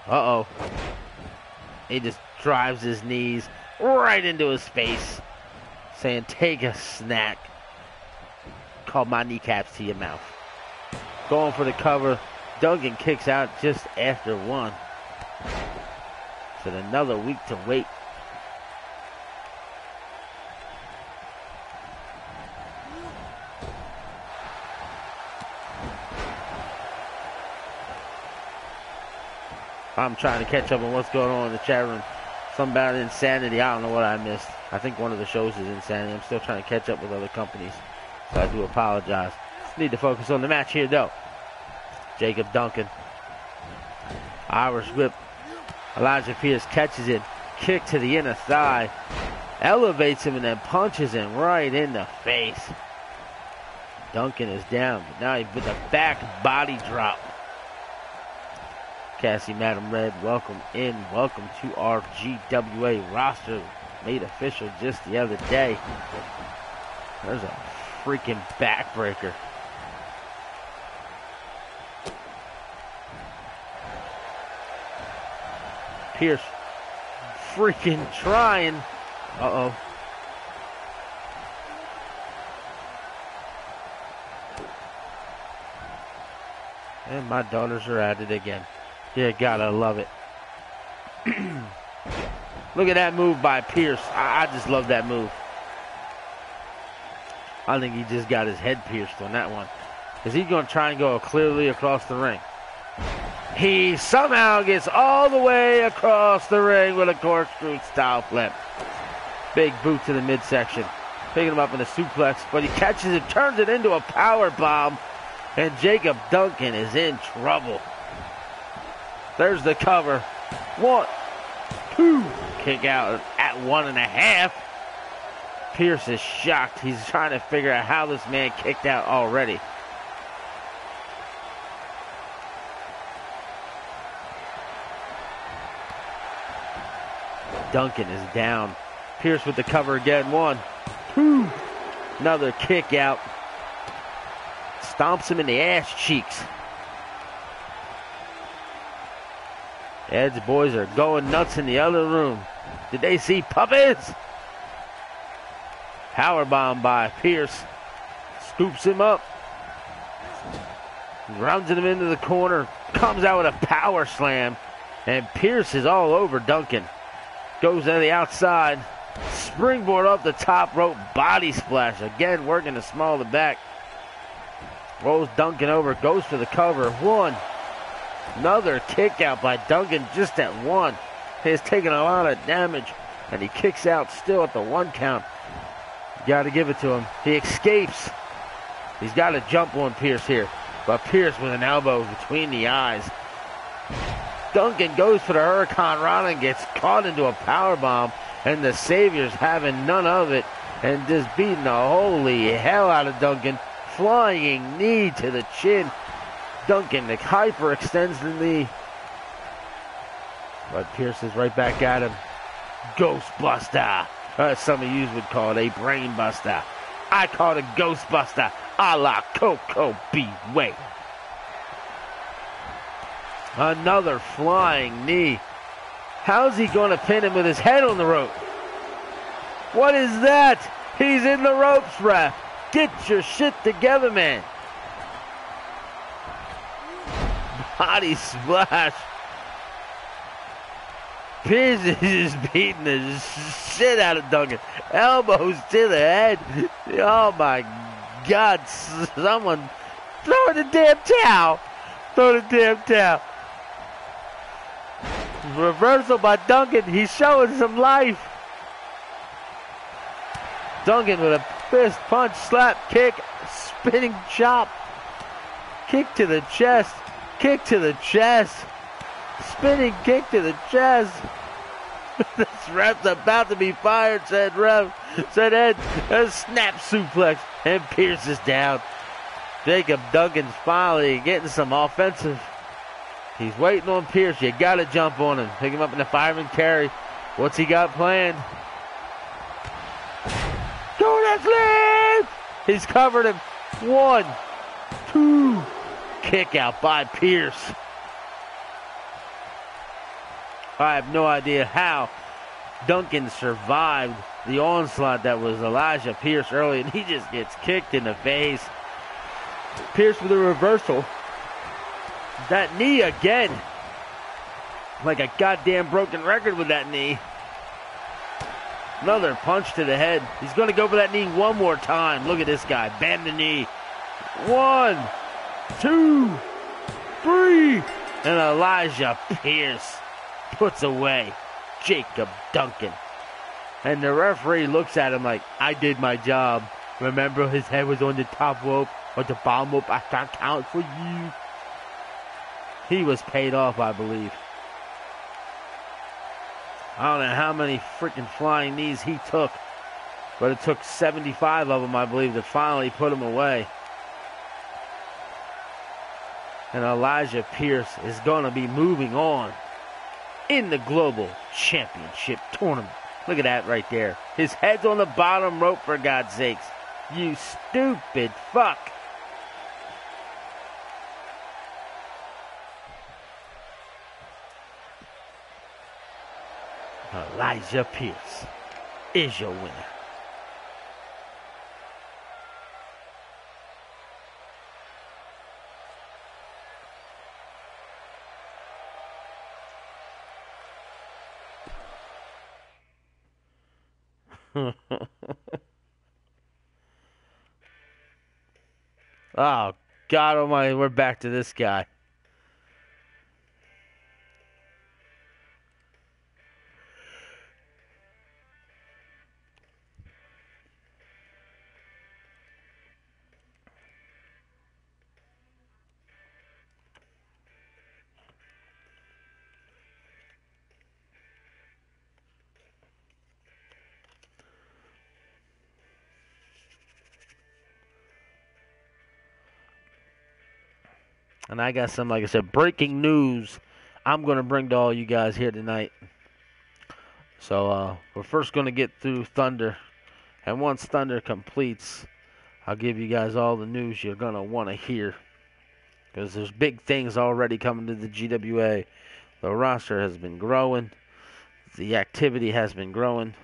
Uh-oh. He just drives his knees right into his face, saying, take a snack. Call my kneecaps to your mouth. Going for the cover. Duncan kicks out just after one. So another week to wait. I'm trying to catch up on what's going on in the chat room. Something about Insanity. I don't know what I missed. I think one of the shows is Insanity. I'm still trying to catch up with other companies, so I do apologize. Need to focus on the match here, though. Jacob Duncan. Irish whip. Elijah Pierce catches it. Kick to the inner thigh. Elevates him and then punches him right in the face. Duncan is down. But now with a back body drop. Cassie Madam Red, welcome in. Welcome to our GWA roster. Made official just the other day. There's a freaking backbreaker. Pierce freaking trying. Uh-oh. And my daughters are at it again. Yeah, gotta love it. Look at that move by Pierce. I just love that move. I think he just got his head pierced on that one. Is he going to try and go clearly across the ring? He somehow gets all the way across the ring with a corkscrew style flip. Big boot to the midsection. Picking him up in a suplex, but he catches it, turns it into a power bomb, and Jacob Duncan is in trouble. There's the cover. 1, 2. Kick out at 1.5. Pierce is shocked. He's trying to figure out how this man kicked out already. Duncan is down. Pierce with the cover again. 1, 2. Another kick out. Stomps him in the ass cheeks. Ed's boys are going nuts in the other room. Did they see puppies? Powerbomb by Pierce. Scoops him up. Runs him into the corner. Comes out with a power slam. And Pierce is all over Duncan. Goes to the outside. Springboard up the top rope. Body splash. Again, working to small the back. Rolls Duncan over. Goes for the cover. 1. Another kick out by Duncan just at 1. He's taking a lot of damage. And he kicks out still at the 1 count. Got to give it to him. He escapes. He's got to jump on Pierce here. But Pierce with an elbow between the eyes. Duncan goes for the Hurricane Rana and gets caught into a powerbomb. And the Savior's having none of it. And just beating the holy hell out of Duncan. Flying knee to the chin. Duncan hyperextends the knee. But Pierce is right back at him. Ghostbuster. Some of you would call it a brain buster. I call it a Ghostbuster. A la Coco Beway. Another flying knee. How's he going to pin him with his head on the rope? What is that? He's in the ropes, ref. Get your shit together, man. Body splash. Pierce is beating the shit out of Duncan. Elbows to the head. Oh my God. Someone Throw the damn towel. Throw the damn towel. Reversal by Duncan. He's showing some life. Duncan with a fist punch, slap, kick, spinning chop. Kick to the chest. Kick to the chest. Spinning kick to the chest. This ref's about to be fired, said ref. Said Ed. A snap suplex. And Pierce is down. Jacob Duncan's finally getting some offensive. He's waiting on Pierce. You got to jump on him. Pick him up in the fireman carry. What's he got planned? Go next leg! He's covered him. 1, 2. Kick out by Pierce. I have no idea how Duncan survived the onslaught that was Elijah Pierce early, and he just gets kicked in the face. Pierce with a reversal. That knee again. Like a goddamn broken record with that knee. Another punch to the head. He's going to go for that knee one more time. Look at this guy. Bend the knee. 1, 2, 3. And Elijah Pierce puts away Jacob Duncan. And the referee looks at him like, I did my job. Remember, his head was on the top rope or the bottom rope. I can't count for you. He was paid off, I believe. I don't know how many freaking flying knees he took, but it took 75 of them, I believe, to finally put him away. And Elijah Pierce is going to be moving on in the Global Championship Tournament. Look at that right there. His head's on the bottom rope, for God's sakes. You stupid fuck. Elijah Pierce is your winner. Oh, God almighty, we're back to this guy. And I got some, like I said, breaking news I'm going to bring to all you guys here tonight. So we're first going to get through Thunder. And once Thunder completes, I'll give you guys all the news you're going to want to hear. Because there's big things already coming to the GWA. The roster has been growing. The activity has been growing.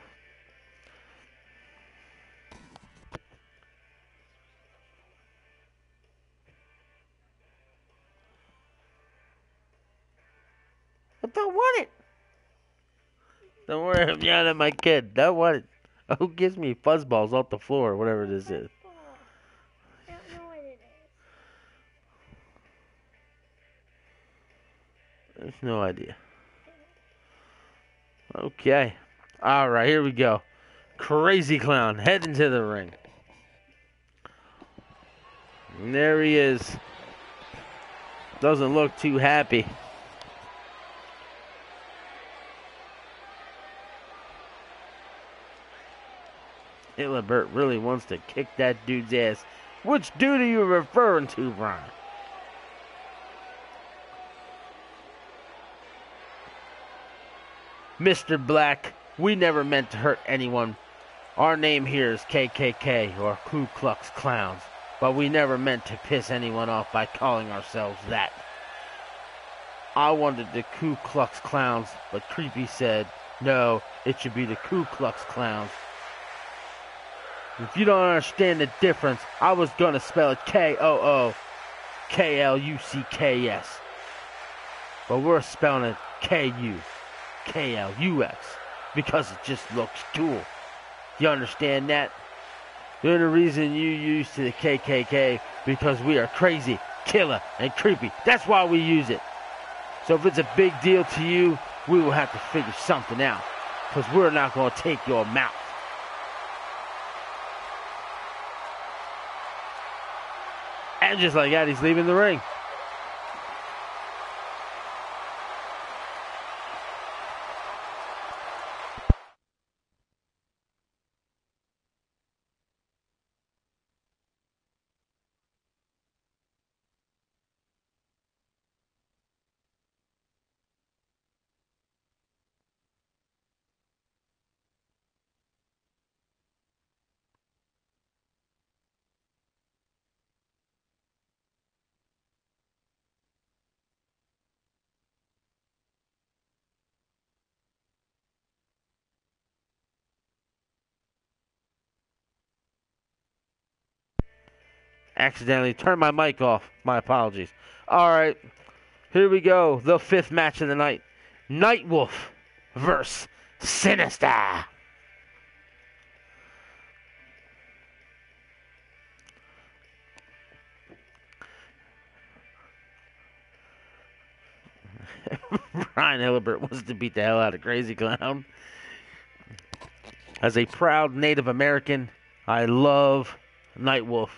I don't want it. Don't worry, I'm yelling at my kid. Don't want it. Who gives me fuzzballs off the floor or whatever this is? I don't know what it is. There's no idea. Okay. Alright, here we go. Crazy Clown heading to the ring. And there he is. Doesn't look too happy. Hillibert really wants to kick that dude's ass. Which dude are you referring to, Brian? Mr. Black, we never meant to hurt anyone. Our name here is KKK, or Ku Klux Klans, but we never meant to piss anyone off by calling ourselves that. I wanted the Ku Klux Klans, but Creepy said, no, it should be the Ku Klux Klans. If you don't understand the difference, I was going to spell it K-O-O-K-L-U-C-K-S. But we're spelling it K-U-K-L-U-X because it just looks cool. You understand that? The only reason you used to the KKK because we are crazy, killer, and creepy. That's why we use it. So if it's a big deal to you, we will have to figure something out, because we're not going to take your mouth. And just like that, he's leaving the ring. Accidentally turned my mic off. My apologies. All right, here we go. The 5th match of the night. Nightwolf versus Sinister. Brian Hillibert wants to beat the hell out of Crazy Clown. As a proud Native American, I love Nightwolf.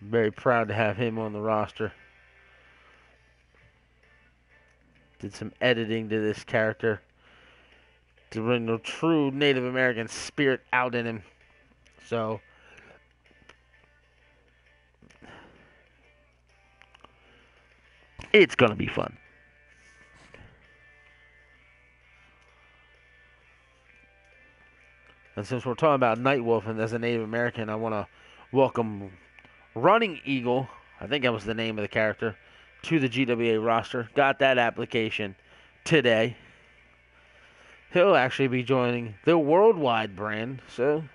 Very proud to have him on the roster. Did some editing to this character to bring the true Native American spirit out in him. So, it's going to be fun. And since we're talking about Nightwolf and as a Native American, I want to welcome Running Eagle, I think that was the name of the character, to the GWA roster. Got that application today. He'll actually be joining the Worldwide brand, so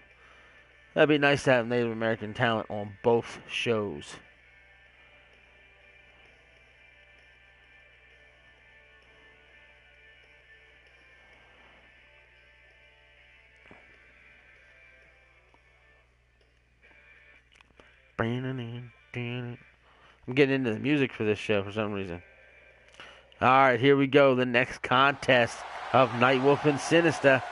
that'd be nice to have Native American talent on both shows. I'm getting into the music for this show for some reason. Alright, here we go. The next contest of Nightwolf and Sinister.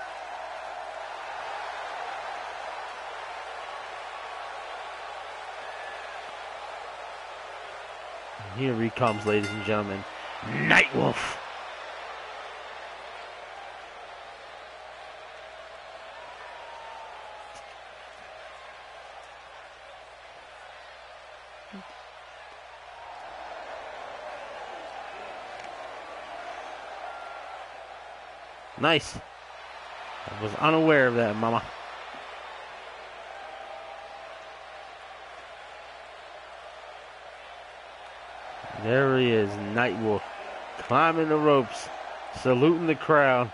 Here he comes, ladies and gentlemen. Nightwolf. Nice. I was unaware of that, mama. There he is, Nightwolf, climbing the ropes, saluting the crowd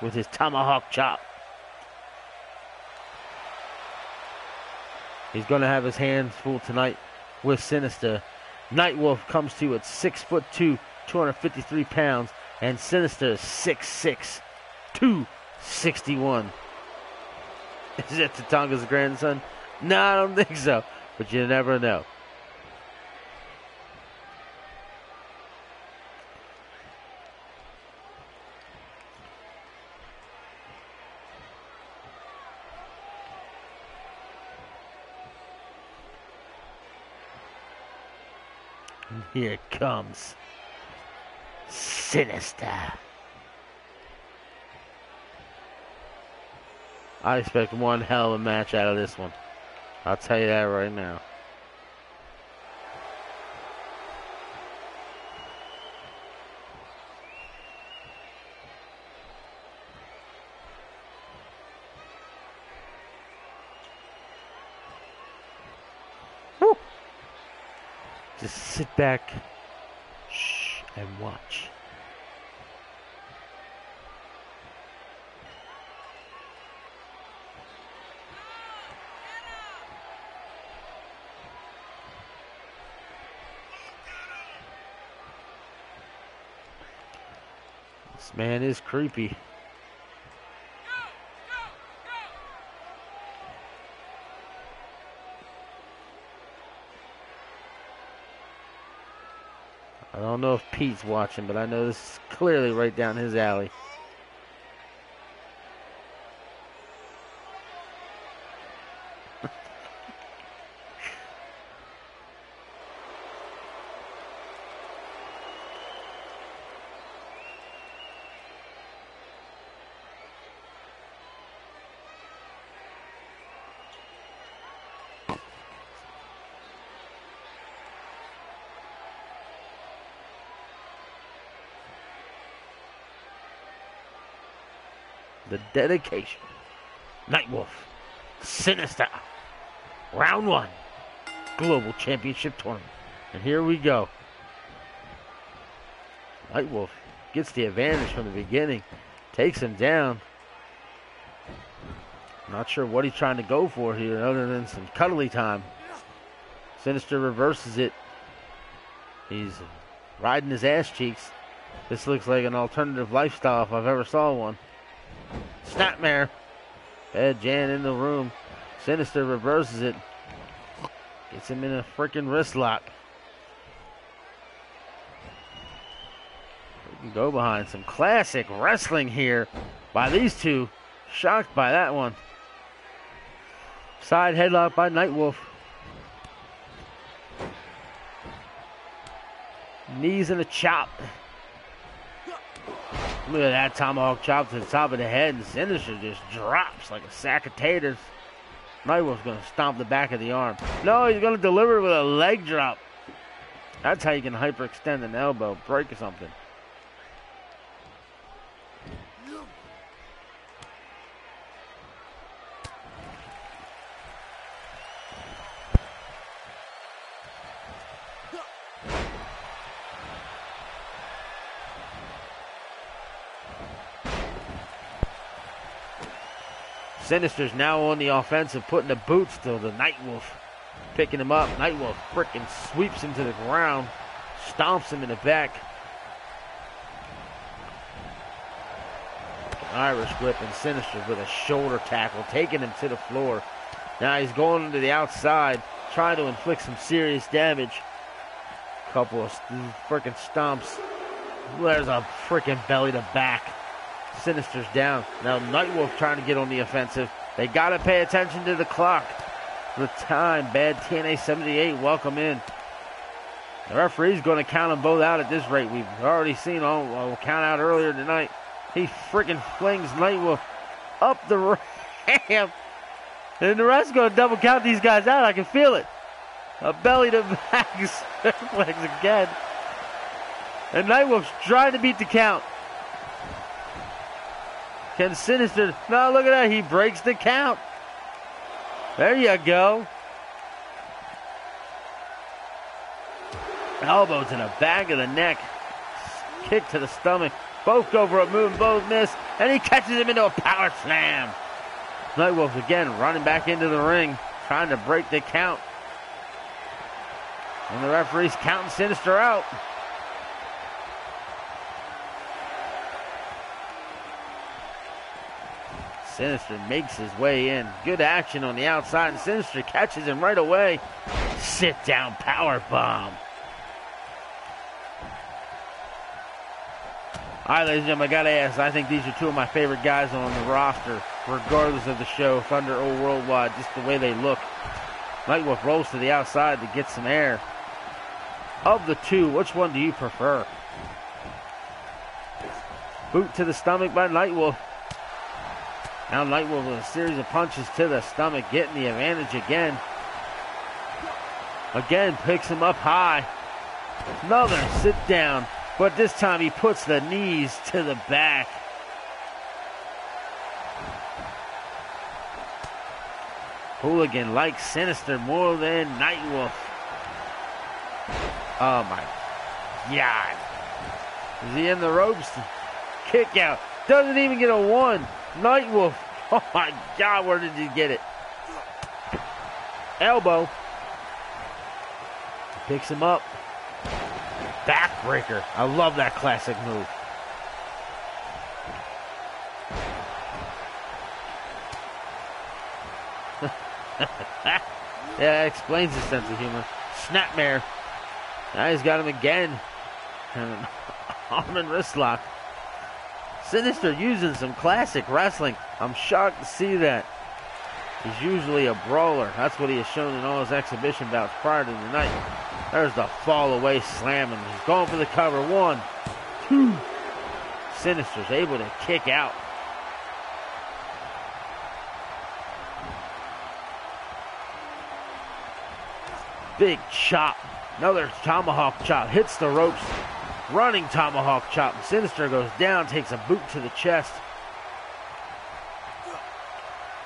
with his tomahawk chop. He's going to have his hands full tonight with Sinister. Nightwolf comes to you at 6'2", 253 pounds, and Sinister is 6'6", 261. Is that Tatanga's grandson? No, I don't think so, but you never know. Here comes Sinister. I expect one hell of a match out of this one. I'll tell you that right now. Woo. Just sit back, and watch. This man is creepy. I don't know if Pete's watching, but I know this is clearly right down his alley. The dedication. Nightwolf. Sinister. Round 1. Global Championship Tournament. And here we go. Nightwolf gets the advantage from the beginning. Takes him down. Not sure what he's trying to go for here other than some cuddly time. Sinister reverses it. He's riding his ass cheeks. This looks like an alternative lifestyle if I've ever saw one. Snapmare. Bad Jan in the room. Sinister reverses it. Gets him in a freaking wrist lock. We can go behind some classic wrestling here by these two. Shocked by that one. Side headlock by Nightwolf. Knees and a chop. Look at that tomahawk chop to the top of the head, and Sinister just drops like a sack of taters. Nightwolf's going to stomp the back of the arm. No, he's going to deliver it with a leg drop. That's how you can hyperextend an elbow, break or something. Sinister's now on the offensive, putting the boots to the Nightwolf. Picking him up. Nightwolf frickin' sweeps him to the ground. Stomps him in the back. Irish whip, and Sinister with a shoulder tackle, taking him to the floor. Now he's going to the outside, trying to inflict some serious damage. Couple of frickin' stomps. There's a frickin' belly to back. Sinister's down. Now Nightwolf trying to get on the offensive. They got to pay attention to the clock. The time. Bad TNA 78. Welcome in. The referee's going to count them both out at this rate. We've already seen a count out earlier tonight. He freaking flings Nightwolf up the ramp. And the ref's going to double count these guys out. I can feel it. A belly to back suplex again. And Nightwolf's trying to beat the count. Can Sinister... No, look at that. He breaks the count. There you go. Elbow to the back of the neck. Kick to the stomach. Both go for a move, both miss. And he catches him into a power slam. Nightwolf again running back into the ring. Trying to break the count. And the referee's counting Sinister out. Sinister makes his way in. Good action on the outside, and Sinister catches him right away. Sit down power bomb. All right, ladies and gentlemen, I gotta ask. I think these are two of my favorite guys on the roster, regardless of the show, Thunder or Worldwide, just the way they look. Nightwolf rolls to the outside to get some air. Of the two, which one do you prefer? Boot to the stomach by Nightwolf. Now Nightwolf with a series of punches to the stomach, getting the advantage again. Again, picks him up high. Another sit down, but this time he puts the knees to the back. Hooligan likes Sinister more than Nightwolf. Oh my God. Is he in the ropes? Kick out. Doesn't even get a one. Nightwolf. Oh my God, where did he get it? Elbow. Picks him up. Backbreaker. I love that classic move. Yeah, that explains his sense of humor. Snapmare. Now he's got him again. And an arm and wrist lock. Sinister using some classic wrestling. I'm shocked to see that. He's usually a brawler. That's what he has shown in all his exhibition bouts prior to the night. There's the fall away slamming. He's going for the cover. 1, 2. Sinister's able to kick out. Big chop. Another tomahawk chop. Hits the ropes. Running tomahawk chop. Sinister goes down. Takes a boot to the chest.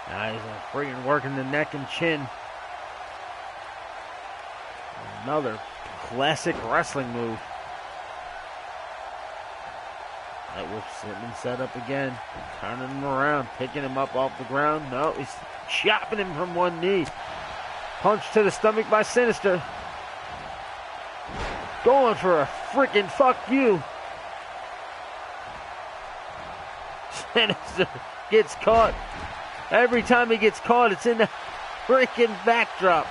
Now he's freaking working the neck and chin. Another classic wrestling move. Nightwolf sitting set up again. Turning him around. Picking him up off the ground. No, he's chopping him from one knee. Punch to the stomach by Sinister. Going for a freaking fuck you. Sinister gets caught. Every time he gets caught, it's in the freaking backdrop.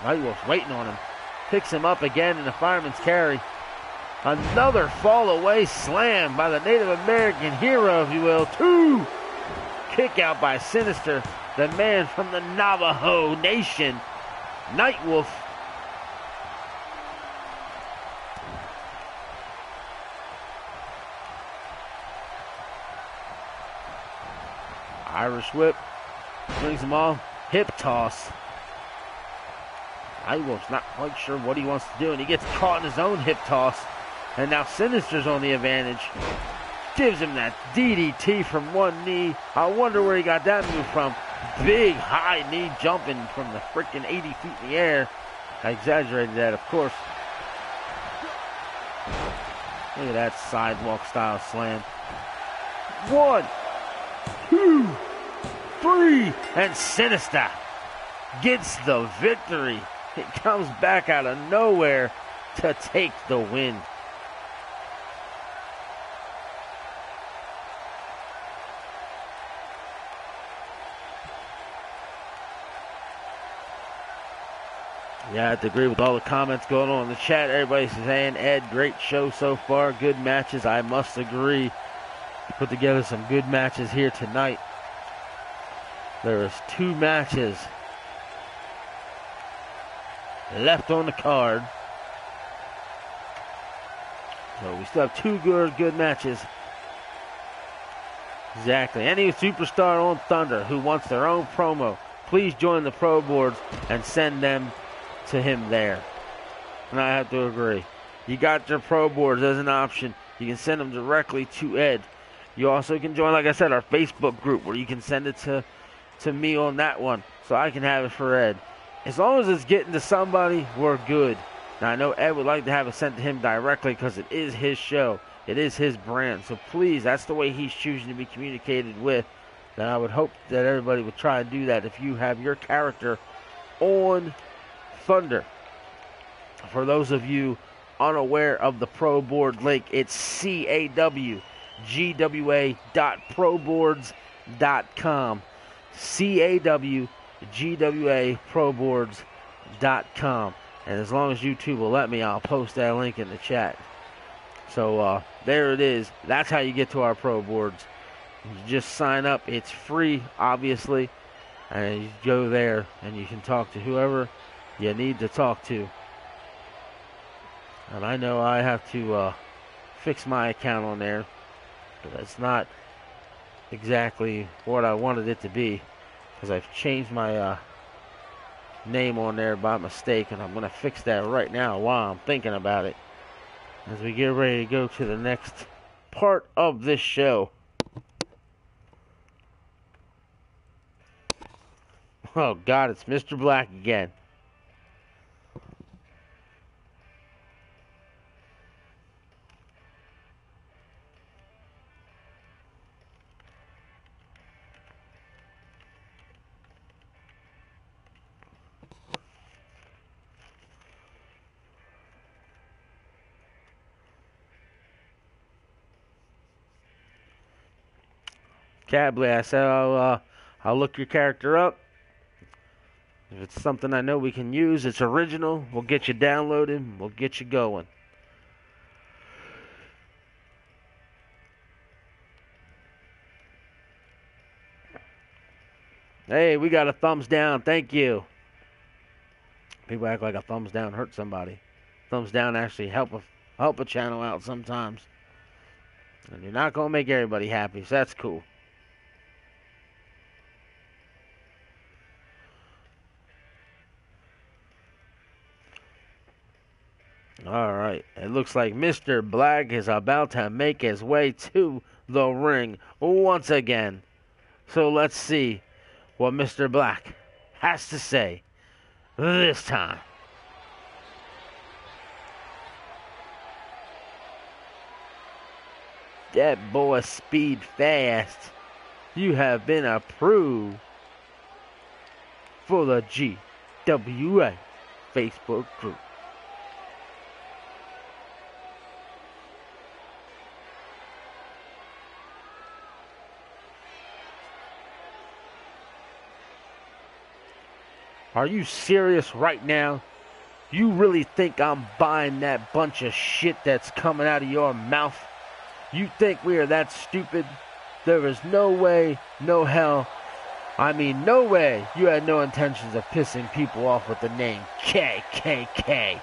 Nightwolf's waiting on him. Picks him up again in the fireman's carry. Another fall away slam by the Native American hero, if you will. 2. Kick out by Sinister, the man from the Navajo Nation. Nightwolf. Irish whip. Brings him off. Hip toss. Nightwolf's not quite sure what he wants to do, and he gets caught in his own hip toss. And now Sinister's on the advantage. Gives him that DDT from one knee. I wonder where he got that move from. Big high knee jumping from the freaking 80 feet in the air. I exaggerated that, of course. Look at that sidewalk style slam. 1, 2, 3, and Sinister gets the victory. It comes back out of nowhere to take the win. Yeah, I have to agree with all the comments going on in the chat. Everybody's saying, Ed, great show so far. Good matches. I must agree. Put together some good matches here tonight. There is 2 matches left on the card. So we still have 2 good matches. Exactly. Any superstar on Thunder who wants their own promo, please join the Pro Boards and send them to him there. And I have to agree. You got your Pro Boards as an option. You can send them directly to Ed. You also can join, like I said, our Facebook group where you can send it to me on that one so I can have it for Ed. As long as it's getting to somebody, we're good. Now, I know Ed would like to have it sent to him directly because it is his show. It is his brand. So please, that's the way he's choosing to be communicated with. And I would hope that everybody would try and do that if you have your character on Thunder. For those of you unaware of the Pro Board link, it's CAWGWA.proboards.com. CAWGWAProboards.com. And as long as YouTube will let me, I'll post that link in the chat. So there it is. That's how you get to our Pro Boards. You just sign up. It's free, obviously. And you go there and you can talk to whoever you need to talk to. And I know I have to fix my account on there. But that's not exactly what I wanted it to be. Because I've changed my name on there by mistake. And I'm going to fix that right now while I'm thinking about it. As we get ready to go to the next part of this show. Oh God, it's Mr. Black again. Cably, I said I'll look your character up. If it's something I know we can use, it's original, we'll get you downloaded, we'll get you going. Hey, we got a thumbs down. Thank you. People act like a thumbs down hurts somebody. Thumbs down actually help a channel out sometimes. And you're not gonna make everybody happy, so that's cool. All right. It looks like Mr. Black is about to make his way to the ring once again. So let's see what Mr. Black has to say this time. That boy speed fast. You have been approved for the GWA Facebook group. Are you serious right now? You really think I'm buying that bunch of shit that's coming out of your mouth? You think we are that stupid? There is no way, no hell. I mean, no way you had no intentions of pissing people off with the name KKK.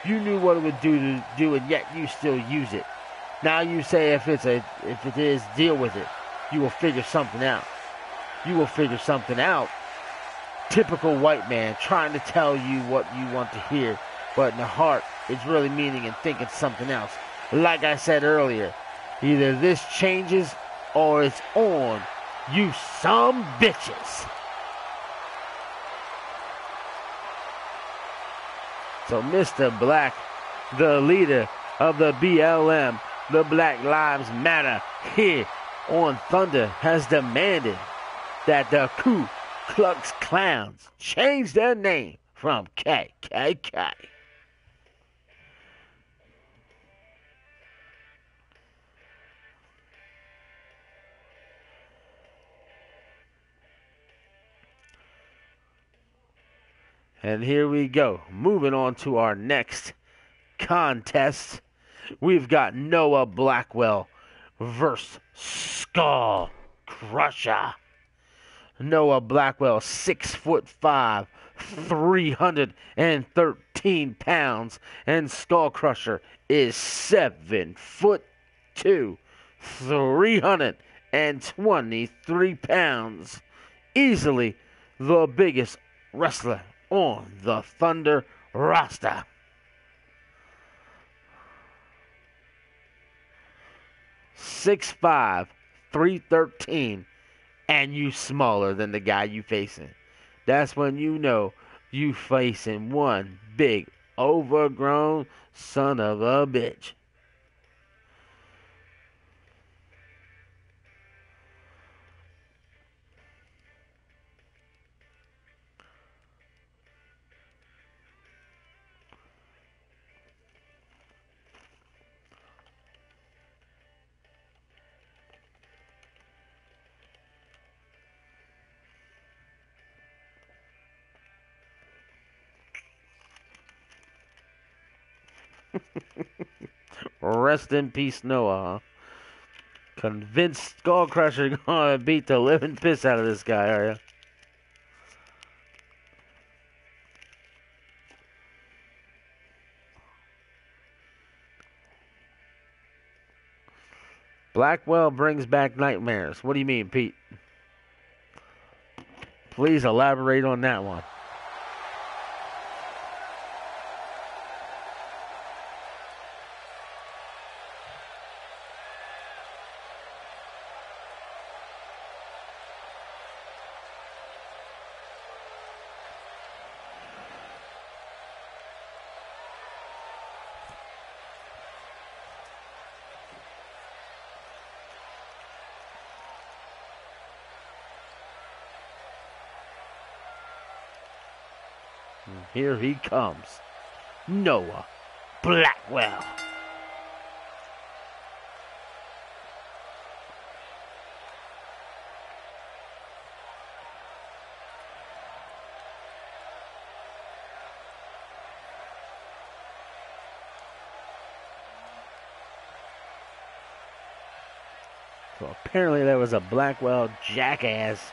You knew what it would do, and yet you still use it. Now you say if it is, deal with it. You will figure something out. You will figure something out. Typical white man trying to tell you what you want to hear, but in the heart, it's really meaning and thinking something else. Like I said earlier, either this changes or it's on, you some bitches. So Mr. Black, the leader of the BLM, the Black Lives Matter, here on Thunder, has demanded that the Ku Klux Klans change their name from KKK. And here we go. Moving on to our next contest. We've got Noah Blackwell versus Skull Crusher. Noah Blackwell, 6'5", 313 pounds, and Skull Crusher is 7'2", 323 pounds. Easily the biggest wrestler on the Thunder roster. 6'5", 313, and you smaller than the guy you facing. That's when you know you facing one big overgrown son of a bitch. Rest in peace, Noah. Huh? Convinced Skullcrusher gonna beat the living piss out of this guy, are ya? Blackwell brings back nightmares. What do you mean, Pete? Please elaborate on that one. Here he comes. Noah Blackwell. So apparently there was a Blackwell jackass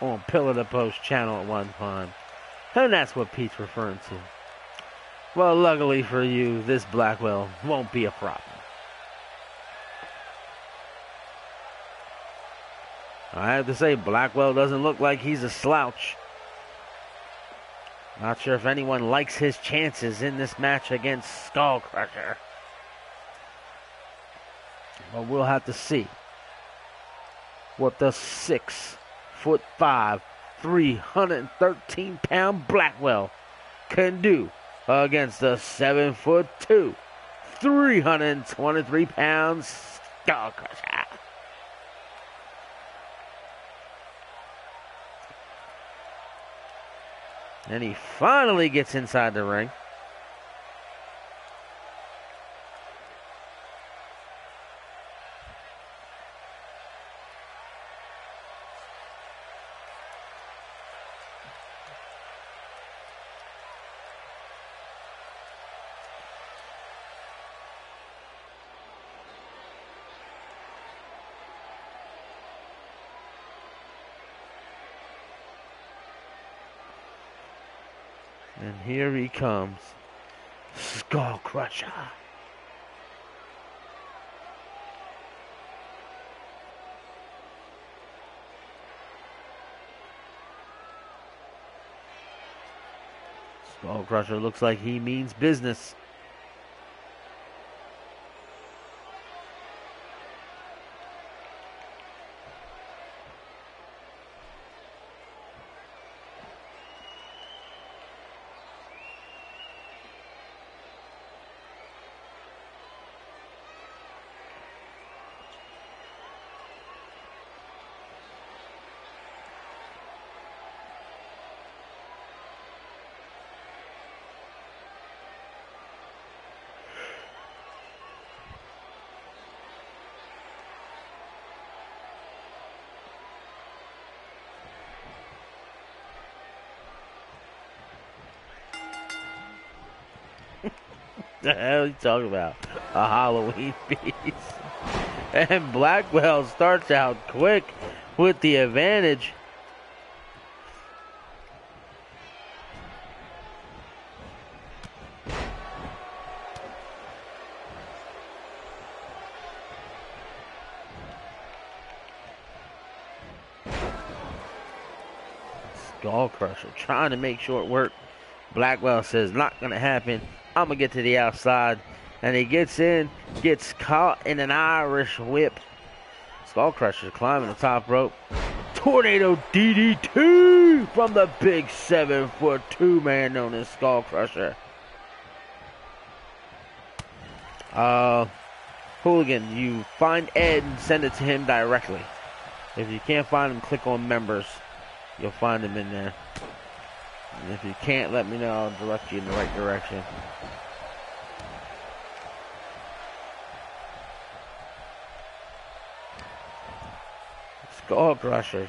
on Pillar to Post channel at one time. And that's what Pete's referring to. Well, luckily for you, this Blackwell won't be a problem. I have to say, Blackwell doesn't look like he's a slouch. Not sure if anyone likes his chances in this match against Skullcrusher. But we'll have to see what the 6'5", 313-pound Blackwell can do against the 7'2", 323-pound Skullcrusher. And he finally gets inside the ring. And here he comes, Skullcrusher. Skullcrusher looks like he means business. The hell are you talking about? A Halloween feast. And Blackwell starts out quick with the advantage. Skullcrusher trying to make short work. Blackwell says, not going to happen. I'm going to get to the outside. And he gets in, gets caught in an Irish whip. Skullcrusher climbing the top rope. Tornado DDT from the big 7'2" man known as Skullcrusher. Hooligan, you find Ed and send it to him directly. If you can't find him, click on members. You'll find him in there. And if you can't, let me know. I'll direct you in the right direction. Skullcrusher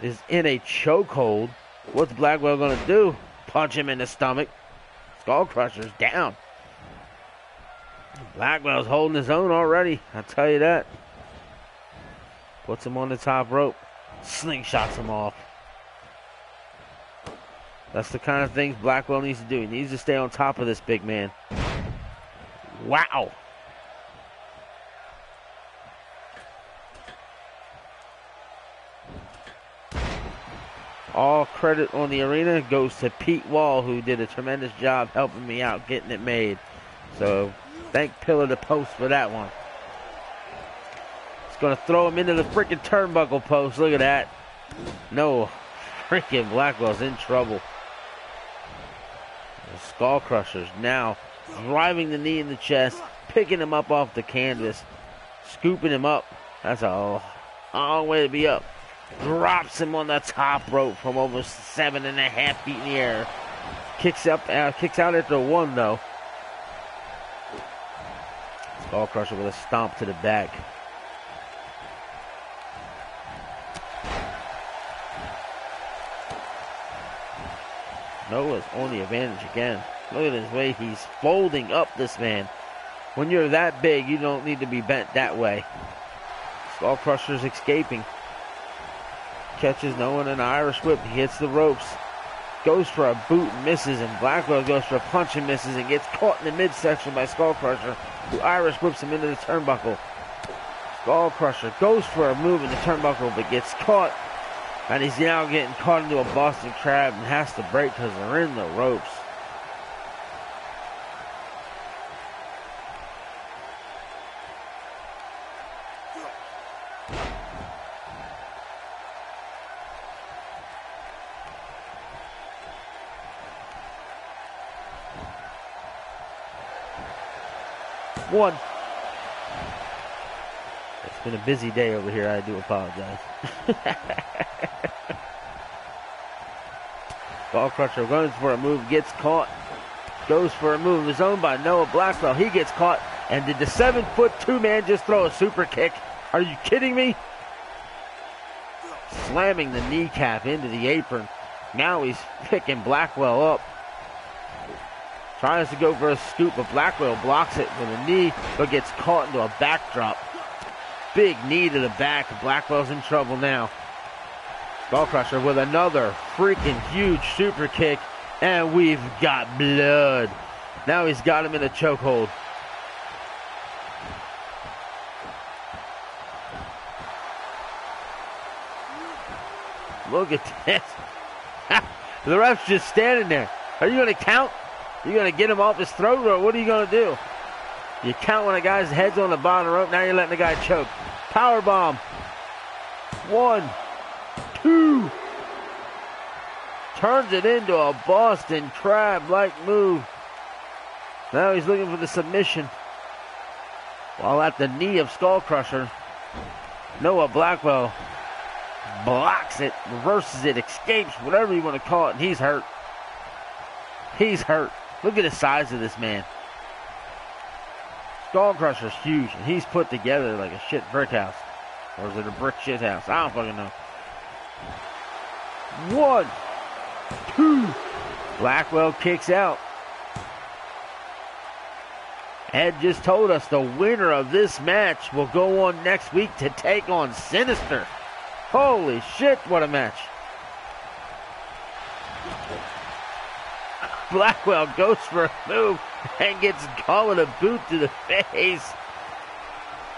is in a chokehold. What's Blackwell going to do? Punch him in the stomach. Skullcrusher's down. Blackwell's holding his own already. I'll tell you that. Puts him on the top rope. Slingshots him off. That's the kind of things Blackwell needs to do. He needs to stay on top of this big man. Wow. All credit on the arena goes to Pete Wall, who did a tremendous job helping me out, getting it made. So, thank Pillar to Post for that one. It's going to throw him into the freaking turnbuckle post. Look at that. No, freaking Blackwell's in trouble. The Skullcrusher's now driving the knee in the chest, picking him up off the canvas, scooping him up. That's a long way to be up. Drops him on the top rope from over 7.5 feet in the air. Kicks out after one, though. Skullcrusher with a stomp to the back. Noah's on the advantage again. Look at his way he's folding up this man. When you're that big, you don't need to be bent that way. Skull Crusher's escaping. Catches no one in an Irish whip. He hits the ropes. Goes for a boot and misses, and Blackwell goes for a punch and misses and gets caught in the midsection by Skull Crusher, who Irish whips him into the turnbuckle. Skull Crusher goes for a move in the turnbuckle but gets caught, and he's now getting caught into a Boston Crab and has to break because they're in the ropes. One. It's been a busy day over here. I do apologize. Skull Crusher goes for a move, gets caught. Goes for a move. Is owned by Noah Blackwell. He gets caught. And did the 7'2" man just throw a super kick? Are you kidding me? Slamming the kneecap into the apron. Now he's picking Blackwell up. Tries to go for a scoop, but Blackwell blocks it with a knee, but gets caught into a backdrop. Big knee to the back. Blackwell's in trouble now. Skull Crusher with another freaking huge super kick, and we've got blood. Now he's got him in a chokehold. Look at this. The ref's just standing there. Are you going to count? You going to get him off his throat, or what are you going to do? You count when a guy's head's on the bottom rope. Now you're letting the guy choke. Powerbomb. 1, 2. Turns it into a Boston Crab-like move. Now he's looking for the submission. While at the knee of Skull Crusher, Noah Blackwell blocks it, reverses it, escapes, whatever you want to call it, and he's hurt. He's hurt. Look at the size of this man. Skull Crusher's huge, and he's put together like a shit brick house. Or is it a brick shit house? I don't fucking know. 1, 2. Blackwell kicks out. Ed just told us the winner of this match will go on next week to take on Sinister. Holy shit, what a match. Blackwell goes for a move and gets caught with a boot to the face.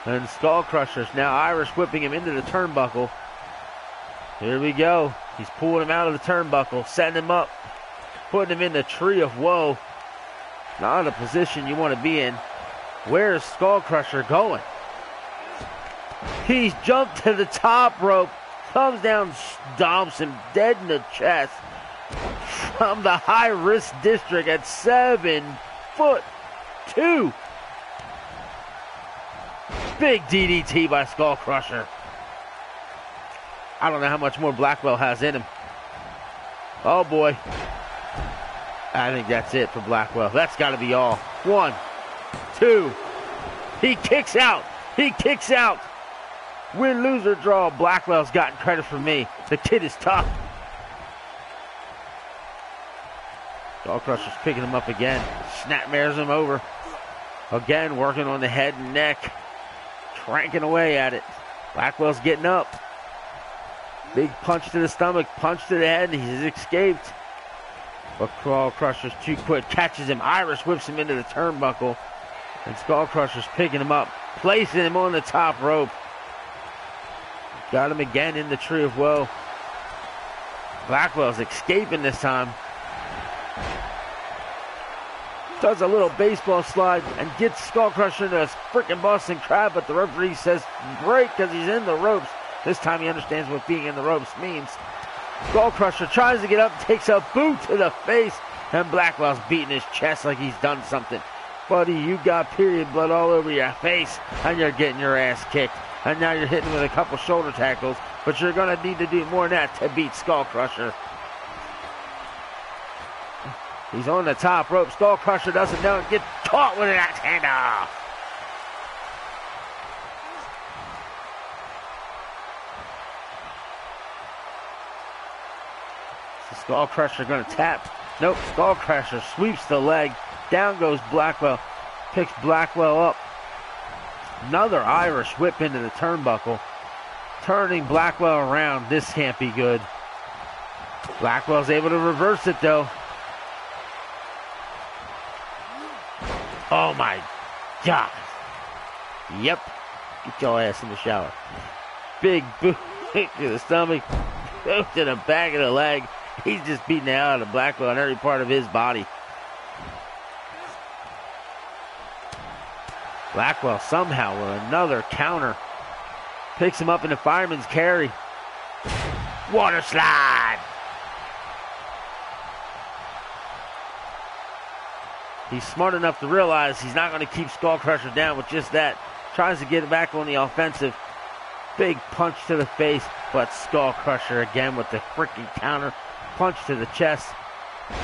And Skull Crusher's now Irish whipping him into the turnbuckle. Here we go. He's pulling him out of the turnbuckle, setting him up, putting him in the tree of woe. Not a position you want to be in. Where is Skull Crusher going? He's jumped to the top rope, comes down, stomps him dead in the chest. From the high-risk district at 7'2". Big DDT by Skull Crusher. I don't know how much more Blackwell has in him. Oh boy. I think that's it for Blackwell. That's got to be all. 1, 2. He kicks out. He kicks out. Win, lose, or draw. Blackwell's gotten credit from me. The kid is tough. Skull Crusher's picking him up again. Snapmares him over. Again, working on the head and neck. Cranking away at it. Blackwell's getting up. Big punch to the stomach, punch to the head. He's escaped. But Skull Crusher's too quick. Catches him. Irish whips him into the turnbuckle. And Skull Crusher's picking him up. Placing him on the top rope. Got him again in the tree of woe. Blackwell's escaping this time. Does a little baseball slide and gets Skull Crusher into a freaking Boston Crab, but the referee says break because he's in the ropes. This time he understands what being in the ropes means. Skull Crusher tries to get up, takes a boot to the face, and Blackwell's beating his chest like he's done something. Buddy, you got period blood all over your face, and you're getting your ass kicked. And now you're hitting with a couple shoulder tackles, but you're going to need to do more than that to beat Skull Crusher. He's on the top rope. Skull Crusher doesn't know and gets caught with an axe handle. Is Skull Crusher going to tap? Nope. Skull Crusher sweeps the leg. Down goes Blackwell. Picks Blackwell up. Another Irish whip into the turnbuckle. turning Blackwell around. This can't be good. Blackwell's able to reverse it, though. Oh, my God. Yep. Get your ass in the shower. Big boot to the stomach. Boot to the back of the leg. He's just beating the hell out of Blackwell on every part of his body. Blackwell somehow with another counter. Picks him up in the fireman's carry. Water slide. He's smart enough to realize he's not going to keep Skullcrusher down with just that. Tries to get it back on the offensive. Big punch to the face, but Skullcrusher again with the freaking counter. Punch to the chest.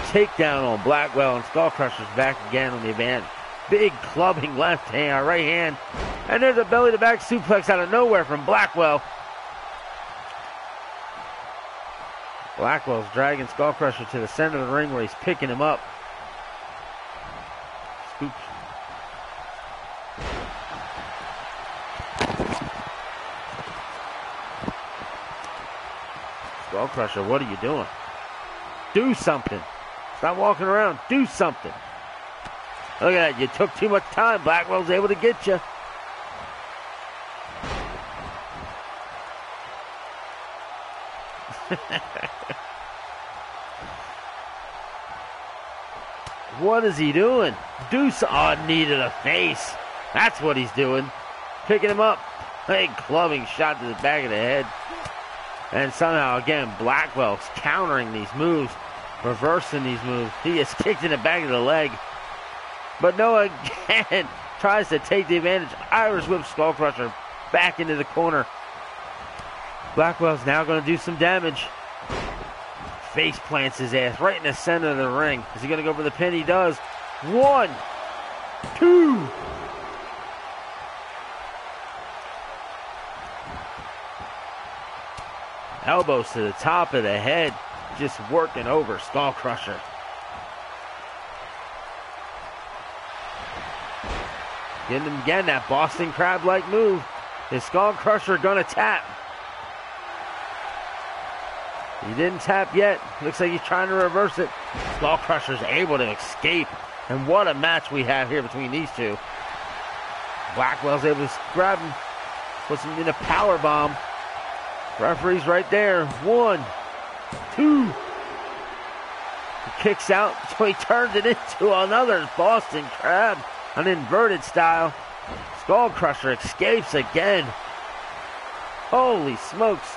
Takedown on Blackwell, and Skullcrusher's back again on the advantage. Big clubbing left hand, right hand. And there's a belly-to-back suplex out of nowhere from Blackwell. Blackwell's dragging Skullcrusher to the center of the ring where he's picking him up. Scoops. Skullcrusher, what are you doing? Do something. Stop walking around. Do something. Look at that. You took too much time. Blackwell's able to get you. What is he doing? Oh, knee to the face. That's what he's doing. Picking him up. Big clubbing shot to the back of the head. And somehow, again, Blackwell's countering these moves, reversing these moves. He gets kicked in the back of the leg. But Noah again tries to take the advantage. Irish whip Skullcrusher back into the corner. Blackwell's now going to do some damage. Face plants his ass right in the center of the ring. Is he going to go for the pin? He does. 1, 2. Elbows to the top of the head. Just working over Skullcrusher. Getting him again, that Boston Crab-like move. Is Skullcrusher gonna tap? He didn't tap yet. Looks like he's trying to reverse it. Skullcrusher's able to escape. And what a match we have here between these two. Blackwell's able to grab him. Puts him in a power bomb. Referee's right there. 1, 2. He kicks out, so he turns it into another Boston Crab. An inverted style. Skullcrusher escapes again. Holy smokes.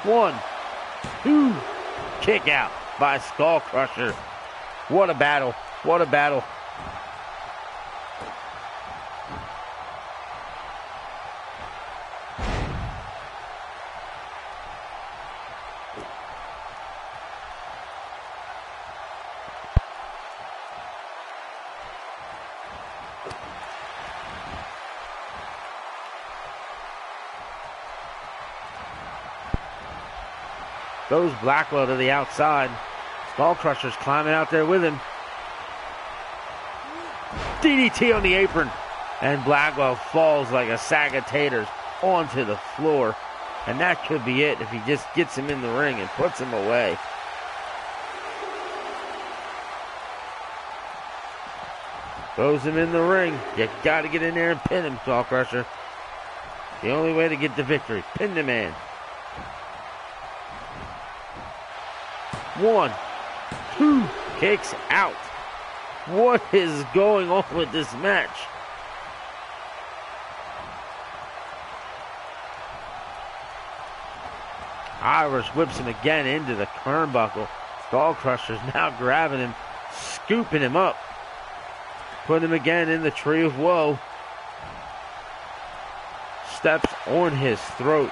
One, 2. Kick out by Skullcrusher. What a battle. What a battle. Goes Blackwell to the outside. Skullcrusher's climbing out there with him. DDT on the apron. And Blackwell falls like a sack of taters onto the floor. And that could be it if he just gets him in the ring and puts him away. Throws him in the ring. You got to get in there and pin him, Skullcrusher. The only way to get the victory. Pin the man. 1, 2. Kicks out. What is going on with this match? Irish whips him again into the turnbuckle. Skullcrusher's now grabbing him, scooping him up. Putting him again in the tree of woe. Steps on his throat.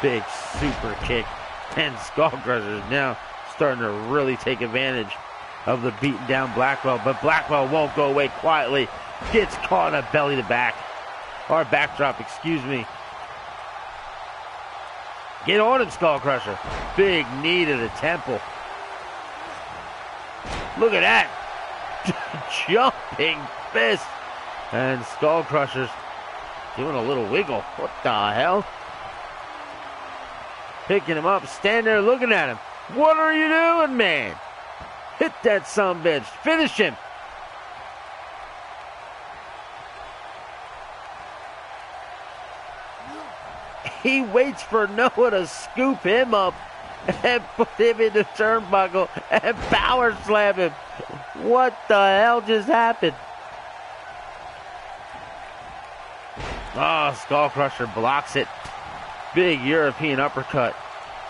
Big super kick. And Skullcrusher is now starting to really take advantage of the beaten down Blackwell. But Blackwell won't go away quietly. Gets caught in a belly to back. Or backdrop, excuse me. Get on him, Skull Crusher. Big knee to the temple. Look at that. Jumping fist. And Skull Crusher's doing a little wiggle. What the hell? Picking him up, standing there looking at him. What are you doing, man? Hit that sumbitch. Finish him. He waits for Noah to scoop him up and put him in the turnbuckle and power slam him. What the hell just happened? Oh, Skull Crusher blocks it. Big European uppercut.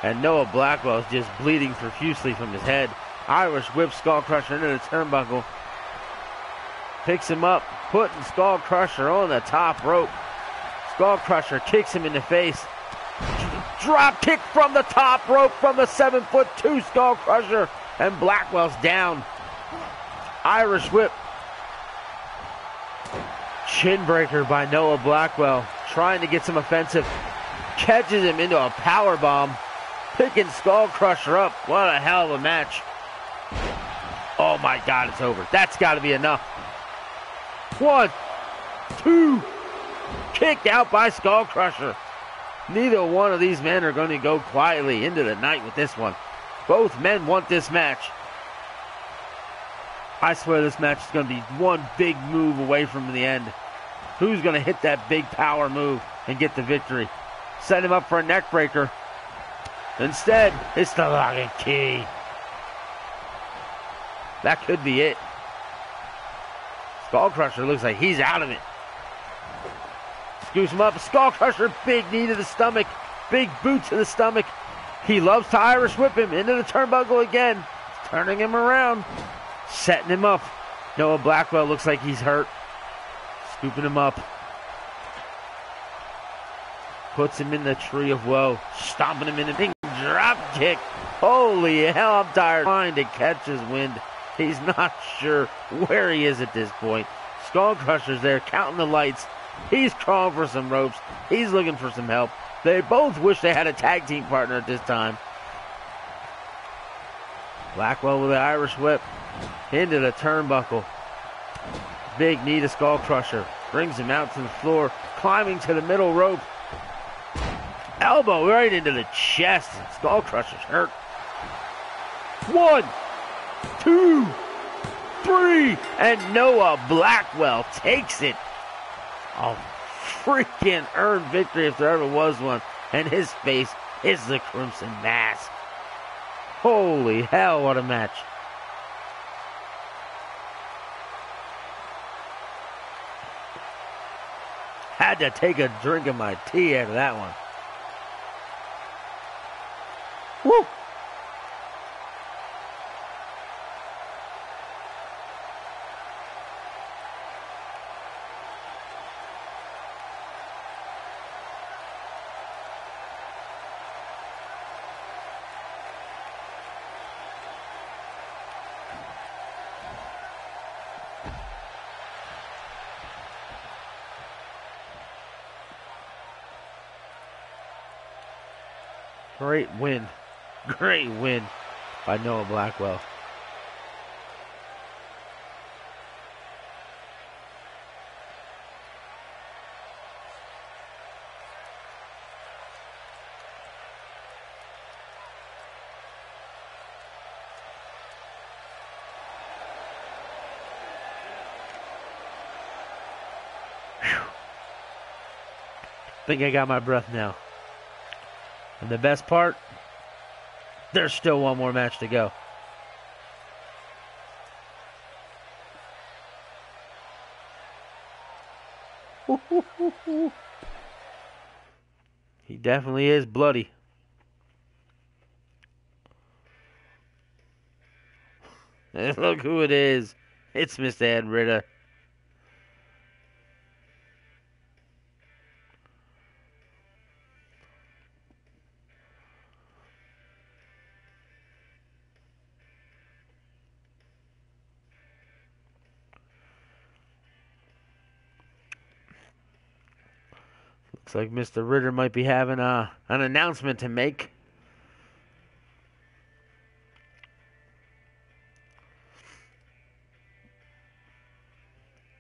And Noah Blackwell's just bleeding profusely from his head. Irish whips Skull Crusher into the turnbuckle. Picks him up, putting Skull Crusher on the top rope. Skull Crusher kicks him in the face. Drop kick from the top rope from the 7'2" Skull Crusher. And Blackwell's down. Irish whip. Chin breaker by Noah Blackwell. Trying to get some offensive. Catches him into a power bomb. Picking Skull Crusher up. What a hell of a match. Oh my God, it's over. That's got to be enough. 1, 2. Kicked out by Skull Crusher. Neither one of these men are going to go quietly into the night with this one. Both men want this match. I swear this match is going to be one big move away from the end. Who's going to hit that big power move and get the victory? Set him up for a neck breaker. Instead, it's the lock and key. That could be it. Skull Crusher looks like he's out of it. Scoops him up. Skull Crusher, big knee to the stomach. Big boot to the stomach. He loves to Irish whip him into the turnbuckle again. Turning him around. Setting him up. Noah Blackwell looks like he's hurt. Scooping him up. Puts him in the tree of woe. Stomping him in the big drop kick. Holy hell, I'm tired. Trying to catch his wind. He's not sure where he is at this point. Skull Crusher's there counting the lights. He's crawling for some ropes. He's looking for some help. They both wish they had a tag team partner at this time. Blackwell with the Irish whip. Into the turnbuckle. Big knee to Skull Crusher. Brings him out to the floor. Climbing to the middle rope. Elbow right into the chest. Skull Crusher's hurt. 1, 2, 3. And Noah Blackwell takes it. A freaking earned victory if there ever was one. And his face is the Crimson Mask. Holy hell, what a match. Had to take a drink of my tea after that one. Woo! Great win. Great win by Noah Blackwell. Whew. Think I got my breath now. And the best part, there's still one more match to go. He definitely is bloody. And look who it is. It's Mr. Ed Ritter. Looks like Mr. Ritter might be having an announcement to make.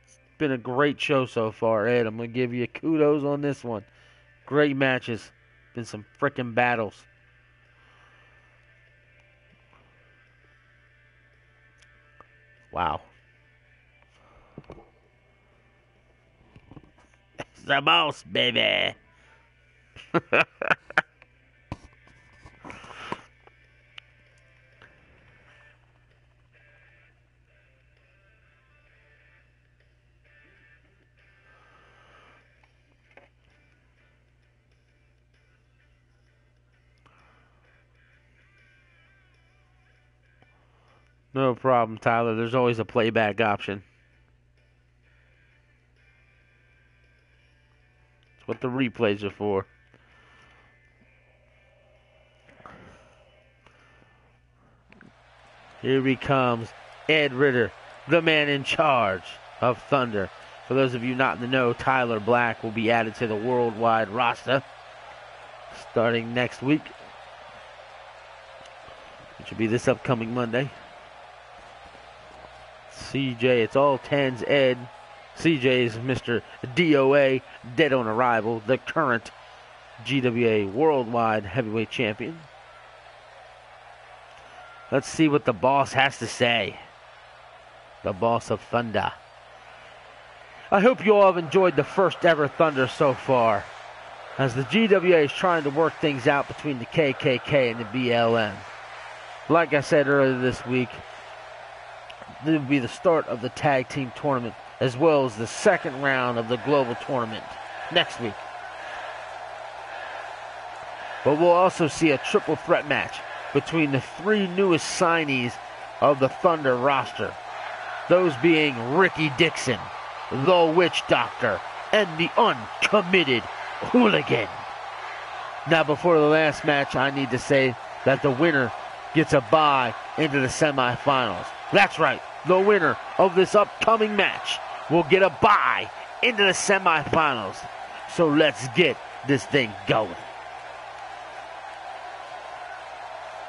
It's been a great show so far, Ed. I'm going to give you kudos on this one. Great matches. Been some freaking battles. Wow. It's the boss, baby. No problem, Tyler. There's always a playback option. That's what the replays are for. Here he comes, Ed Ritter, the man in charge of Thunder. For those of you not in the know, Tyler Black will be added to the worldwide roster starting next week, which will be this upcoming Monday. CJ, it's all 10s Ed. CJ is Mr. DOA, dead on arrival, the current GWA Worldwide Heavyweight Champion. Let's see what the boss has to say. The boss of Thunder. I hope you all have enjoyed the first ever Thunder so far, as the GWA is trying to work things out between the KKK and the BLM. Like I said earlier this week, this will be the start of the tag team tournament, as well as the second round of the global tournament next week. But we'll also see a triple threat match between the three newest signees of the Thunder roster. Those being Ricky Dixon, the Witch Doctor, and the Uncommitted Hooligan. Now, before the last match, I need to say that the winner gets a bye into the semifinals. That's right, the winner of this upcoming match will get a bye into the semifinals. So let's get this thing going.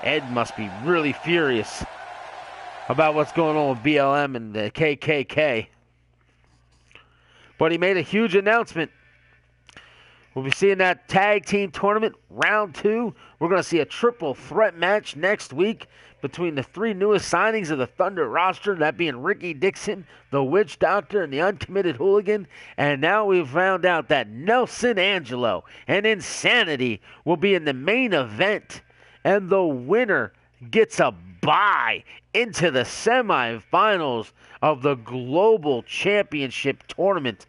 Ed must be really furious about what's going on with BLM and the KKK. But he made a huge announcement. We'll be seeing that tag team tournament, round 2. We're going to see a triple threat match next week between the three newest signings of the Thunder roster, that being Ricky Dixon, the Witch Doctor, and the Uncommitted Hooligan. And now we've found out that Nelson Angelo and Insanity will be in the main event. And the winner gets a bye into the semifinals of the Global Championship Tournament.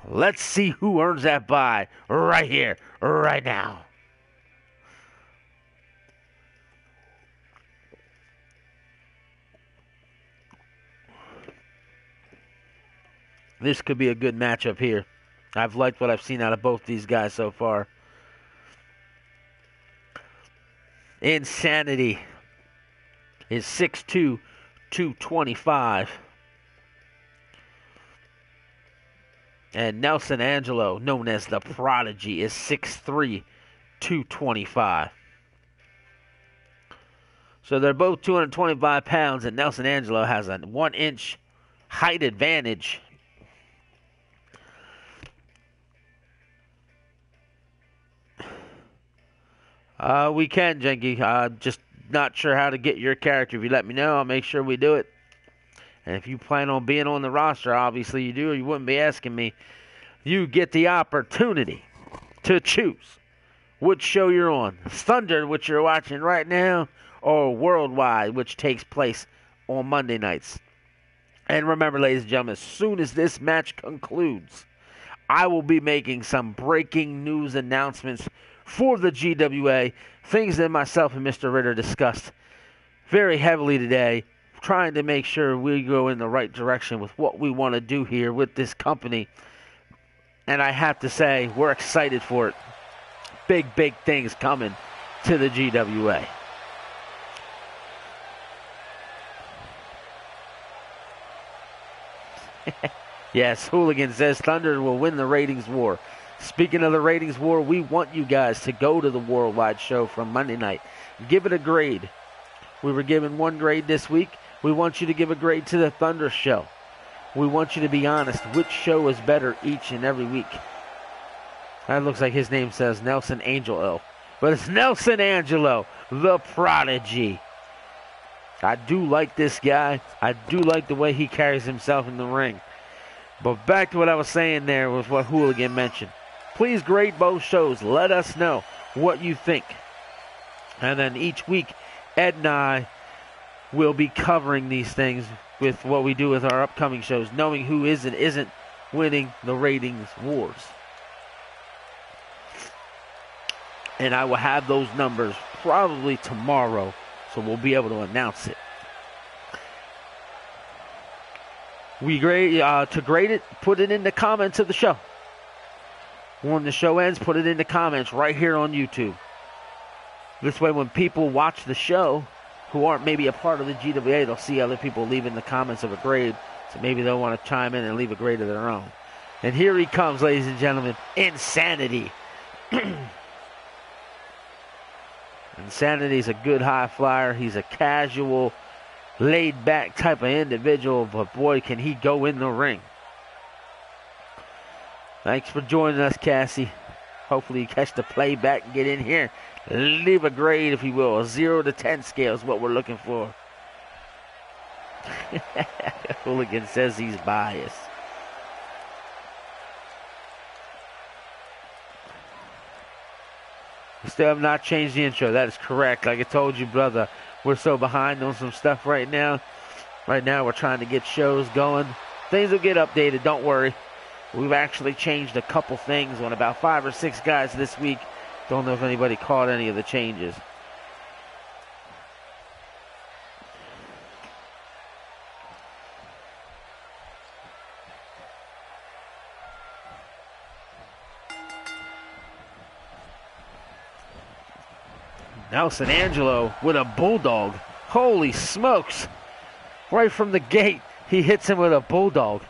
Let's see who earns that bye right here, right now. This could be a good matchup here. I've liked what I've seen out of both these guys so far. Insanity is 6'2", 225. And Nelson Angelo, known as the Prodigy, is 6'3", 225. So they're both 225 pounds, and Nelson Angelo has a 1-inch height advantage. We can, Jenky. Just not sure how to get your character. If you let me know, I'll make sure we do it. And if you plan on being on the roster, obviously you do, or you wouldn't be asking me. You get the opportunity to choose which show you're on. Thunder, which you're watching right now, or Worldwide, which takes place on Monday nights. And remember, ladies and gentlemen, as soon as this match concludes, I will be making some breaking news announcements for the GWA, things that myself and Mr. Ritter discussed very heavily today, trying to make sure we go in the right direction with what we want to do here with this company. And I have to say, we're excited for it. Big, big things coming to the GWA. Yes, Hooligan says Thunder will win the ratings war. Speaking of the ratings war, we want you guys to go to the Worldwide show from Monday night. Give it a grade. We were given 1 grade this week. We want you to give a grade to the Thunder show. We want you to be honest. Which show is better each and every week? That looks like his name says Nelson Angelo. But it's Nelson Angelo, the prodigy. I do like this guy. I do like the way he carries himself in the ring. But back to what I was saying there with what Hooligan mentioned. Please grade both shows. Let us know what you think. And then each week, Ed and I will be covering these things with what we do with our upcoming shows, knowing who is and isn't winning the ratings wars. And I will have those numbers probably tomorrow, so we'll be able to announce it. We grade to grade it, put it in the comments of the show. When the show ends, put it in the comments right here on YouTube. This way, when people watch the show who aren't maybe a part of the GWA, they'll see other people leaving the comments of a grade, so maybe they'll want to chime in and leave a grade of their own. And here he comes, ladies and gentlemen, Insanity. Insanity's a good high flyer. He's a casual, laid-back type of individual, but boy, can he go in the ring. Thanks for joining us, Cassie. Hopefully you catch the playback and get in here. Leave a grade, if you will. A 0 to 10 scale is what we're looking for. Hooligan says he's biased. We still have not changed the intro. That is correct. Like I told you, brother, we're so behind on some stuff right now. Right now, we're trying to get shows going. Things will get updated. Don't worry. We've actually changed a couple things on about 5 or 6 guys this week. Don't know if anybody caught any of the changes. Nelson Angelo with a bulldog. Holy smokes. Right from the gate, he hits him with a bulldog.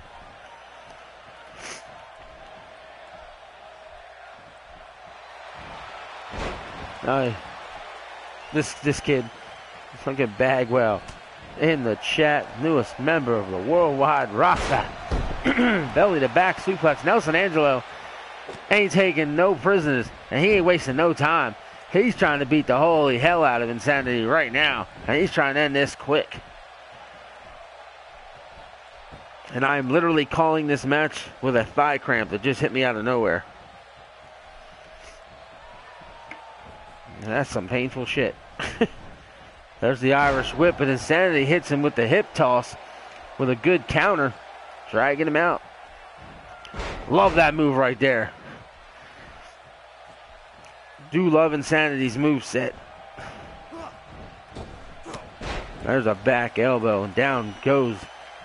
This kid, fucking Bagwell, in the chat, newest member of the Worldwide roster. Belly to back suplex. Nelson Angelo ain't taking no prisoners, and he ain't wasting no time. He's trying to beat the holy hell out of Insanity right now, and he's trying to end this quick. And I'm literally calling this match with a thigh cramp that just hit me out of nowhere. That's some painful shit. There's the Irish whip, and Insanity hits him with the hip toss with a good counter, dragging him out. Love that move right there. Do love Insanity's moveset. There's a back elbow, and down goes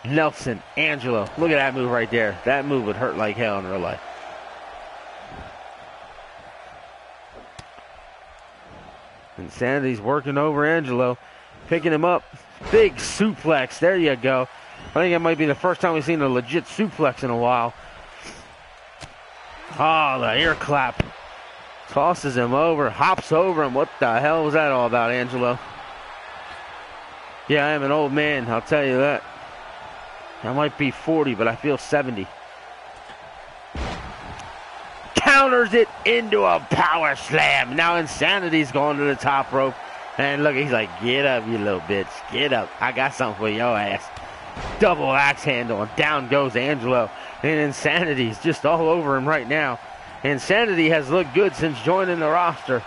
Nelson Angelo. Look at that move right there. That move would hurt like hell in real life. Insanity's working over Angelo, picking him up. Big suplex. There you go. I think it might be the first time we've seen a legit suplex in a while. Oh, the ear clap. Tosses him over, hops over him. What the hell was that all about, Angelo? Yeah, I am an old man, I'll tell you that. I might be 40, but I feel 70. Counters it into a power slam. Now Insanity's going to the top rope. And look, he's like, get up, you little bitch. Get up. I got something for your ass. Double axe handle, and down goes Angelo. And Insanity's just all over him right now. Insanity has looked good since joining the roster.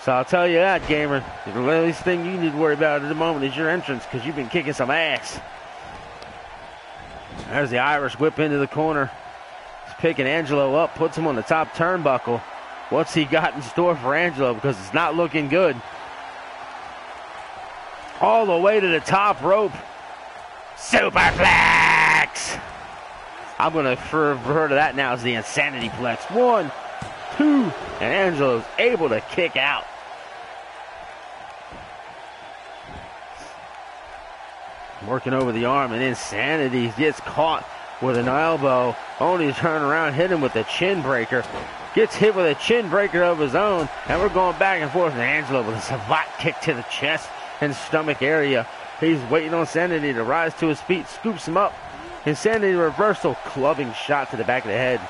So I'll tell you that, gamer. The least thing you need to worry about at the moment is your entrance, because you've been kicking some ass. There's the Irish whip into the corner. He's picking Angelo up, puts him on the top turnbuckle. What's he got in store for Angelo? Because it's not looking good. All the way to the top rope. Superplex! I'm going to refer to that now as the Insanity Plex. 1, 2, and Angelo's able to kick out. Working over the arm, and Insanity gets caught with an elbow. Only to turn around, hit him with the chin breaker. Gets hit with a chin breaker of his own, and we're going back and forth. And Angelo with a savate kick to the chest and stomach area. He's waiting on Sanity to rise to his feet, scoops him up. Insanity reversal, clubbing shot to the back of the head.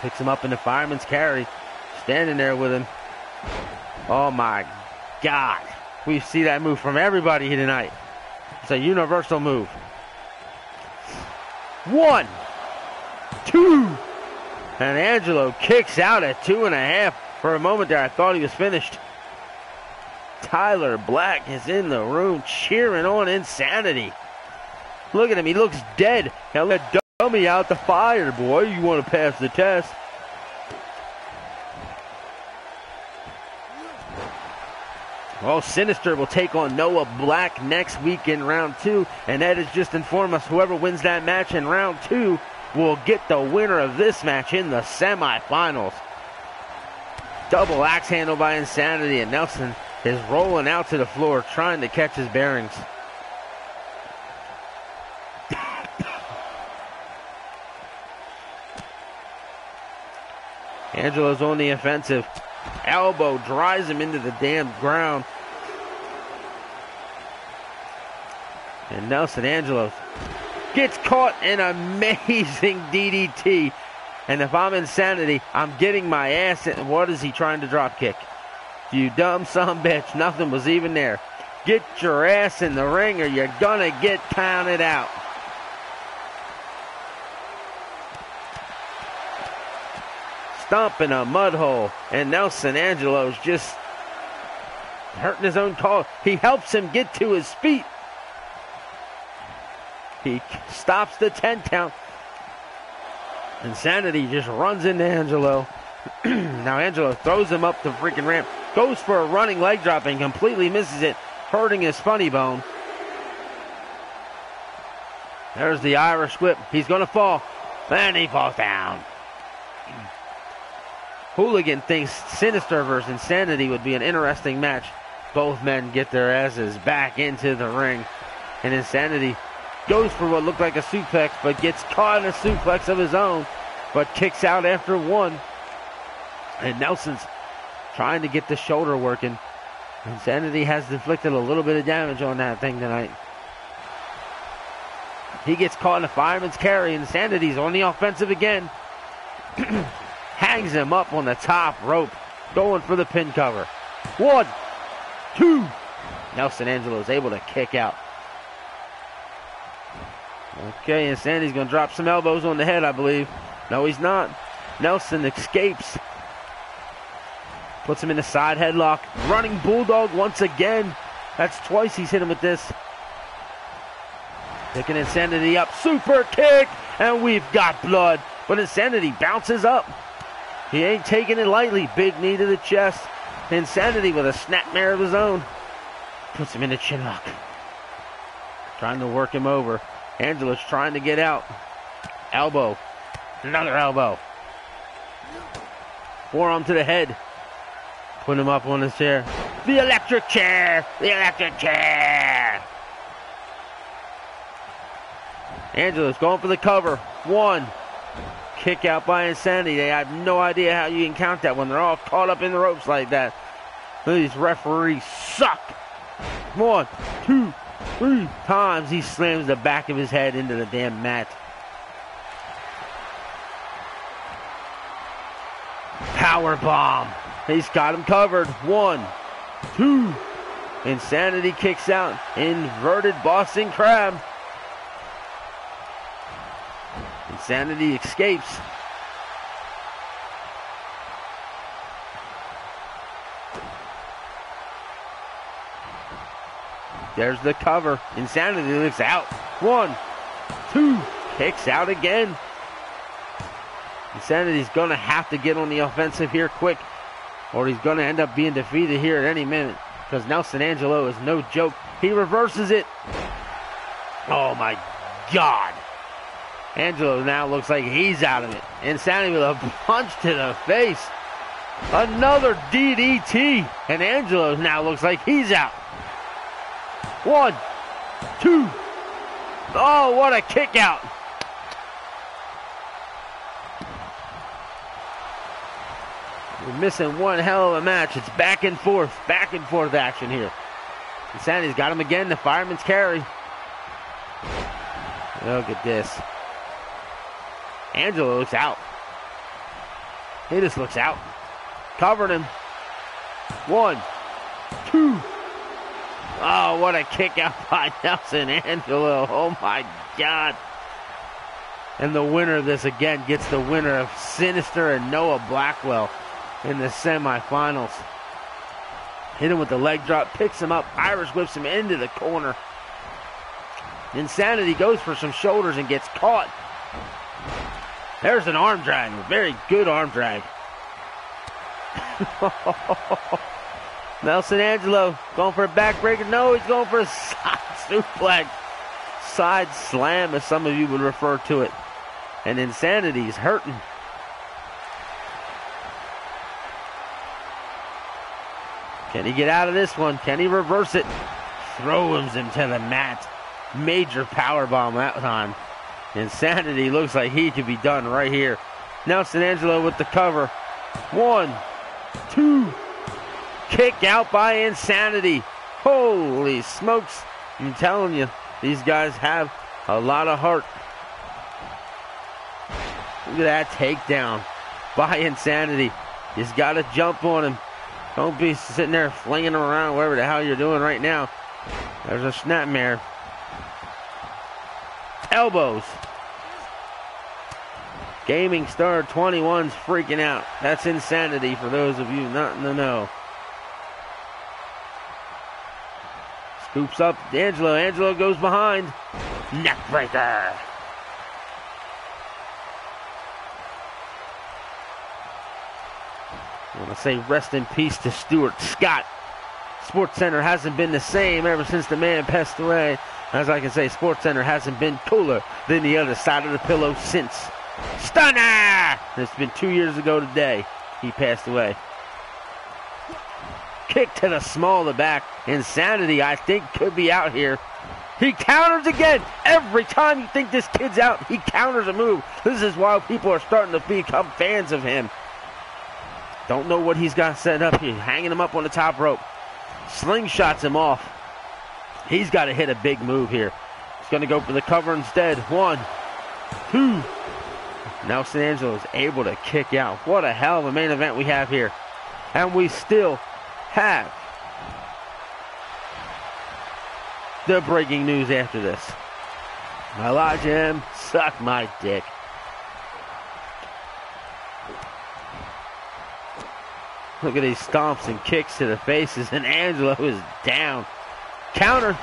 Picks him up in the fireman's carry, standing there with him. Oh my God. We see that move from everybody here tonight. It's a universal move. 1, 2. And Angelo kicks out at 2.5. For a moment there, I thought he was finished. Tyler Black is in the room cheering on Insanity. Look at him. He looks dead. Now let dummy out the fire, boy. You want to pass the test. Well, Sinister will take on Noah Black next week in round 2. And Ed has just informed us whoever wins that match in round 2 will get the winner of this match in the semifinals. Double axe handle by Insanity, and Nelson is rolling out to the floor trying to catch his bearings. Angelo's on the offensive. Elbow drives him into the damn ground. And Nelson Angelos gets caught in an amazing DDT. And if I'm Insanity, I'm getting my ass in. What is he trying to drop kick? You dumb son of a bitch. Nothing was even there. Get your ass in the ring or you're gonna get counted out. Stomping a mud hole. And Nelson Angelos just hurting his own cause. He helps him get to his feet. He stops the 10 count. Insanity just runs into Angelo. Now Angelo throws him up the freaking ramp. Goes for a running leg drop and completely misses it, hurting his funny bone. There's the Irish whip. He's going to fall. And he falls down. Hooligan thinks Sinister versus Insanity would be an interesting match. Both men get their asses back into the ring. And Insanity goes for what looked like a suplex, but gets caught in a suplex of his own, but kicks out after 1. And Nelson's trying to get the shoulder working. Insanity has inflicted a little bit of damage on that thing tonight. He gets caught in a fireman's carry. Insanity's on the offensive again. Hangs him up on the top rope, going for the pin cover. 1, 2. Nelson Angelo is able to kick out. Okay, Insanity's going to drop some elbows on the head, I believe. No, he's not. Nelson escapes. Puts him in the side headlock. Running Bulldog once again. That's twice he's hit him with this. Picking Insanity up. Super kick. And we've got blood. But Insanity bounces up. He ain't taking it lightly. Big knee to the chest. Insanity with a snapmare of his own. Puts him in a chin lock. Trying to work him over. Angelo's trying to get out. Elbow. Another elbow. Forearm to the head. Put him up on his chair. The electric chair. The electric chair. Angelo's going for the cover. 1. Kick out by Insanity. They have no idea how you can count that when they're all caught up in the ropes like that. These referees suck. 1, 2, 3 times he slams the back of his head into the damn mat. Power bomb. He's got him covered. 1, 2. Insanity kicks out. Inverted Boston Crab. Insanity escapes. There's the cover. Insanity looks out. 1, 2. Kicks out again. Insanity's going to have to get on the offensive here quick, or he's going to end up being defeated here at any minute, because Nelson Angelo is no joke. He reverses it. Oh my God. Angelo now looks like he's out of it. Insanity with a punch to the face. Another DDT. And Angelo now looks like he's out. 1, 2. Oh, what a kick out. We're missing one hell of a match. It's back and forth action here. Insanity's got him again, the fireman's carry. Look at this. Angelo looks out. He just looks out. Covering him. 1, 2. Oh, what a kick out by Nelson Angelo. Oh, my God. And the winner of this, again, gets the winner of Sinister and Noah Blackwell in the semifinals. Hit him with the leg drop, picks him up, Irish whips him into the corner. Insanity goes for some shoulders and gets caught. There's an arm drag, a very good arm drag. Nelson Angelo going for a backbreaker. No, he's going for a side suplex. Side slam, as some of you would refer to it. And Insanity's hurting. Can he get out of this one? Can he reverse it? Throws him to the mat. Major powerbomb that time. Insanity looks like he could be done right here. Nelson Angelo with the cover. 1, 2. Kick out by Insanity. Holy smokes. I'm telling you, these guys have a lot of heart. Look at that takedown by Insanity. He's got to jump on him. Don't be sitting there flinging him around, whatever the hell you're doing right now. There's a snapmare. Elbows. Gaming Star 21's freaking out. That's Insanity for those of you not in the know. Scoops up Angelo. Angelo goes behind. Neckbreaker. I want to say rest in peace to Stuart Scott. Sports Center hasn't been the same ever since the man passed away. As I can say, Sports Center hasn't been cooler than the other side of the pillow since. Stunner! It's been 2 years ago today he passed away. Kick to the small of the back. Insanity, I think, could be out here. He counters again. Every time you think this kid's out, he counters a move. This is why people are starting to become fans of him. Don't know what he's got set up here. Hanging him up on the top rope. Slingshots him off. He's got to hit a big move here. He's going to go for the cover instead. 1, 2. Nelson Angelo is able to kick out. What a hell of a main event we have here. And we still have the breaking news after this. Elijah M, suck my dick. Look at these stomps and kicks to the faces, and Angelo is down. Counter.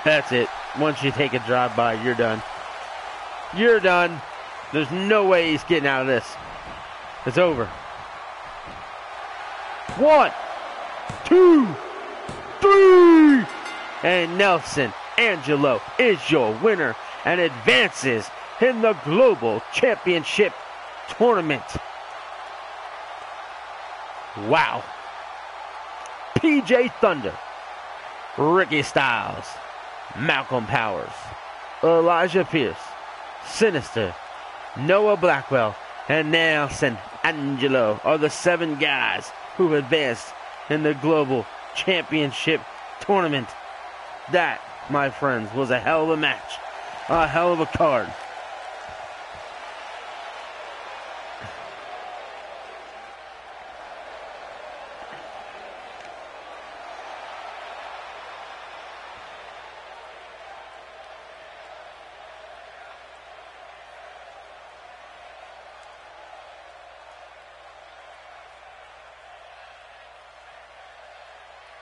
That's it. Once you take a drive-by, you're done. You're done. There's no way he's getting out of this. It's over. 1, 2, 3. And Nelson Angelo is your winner and advances in the Global Championship Tournament. Wow. PJ Thunder, Ricky Styles, Malcolm Powers, Elijah Pierce, Sinister, Noah Blackwell, and Nelson Angelo are the 7 guys who advanced in the Global Championship Tournament. That, my friends, was a hell of a match. A hell of a card.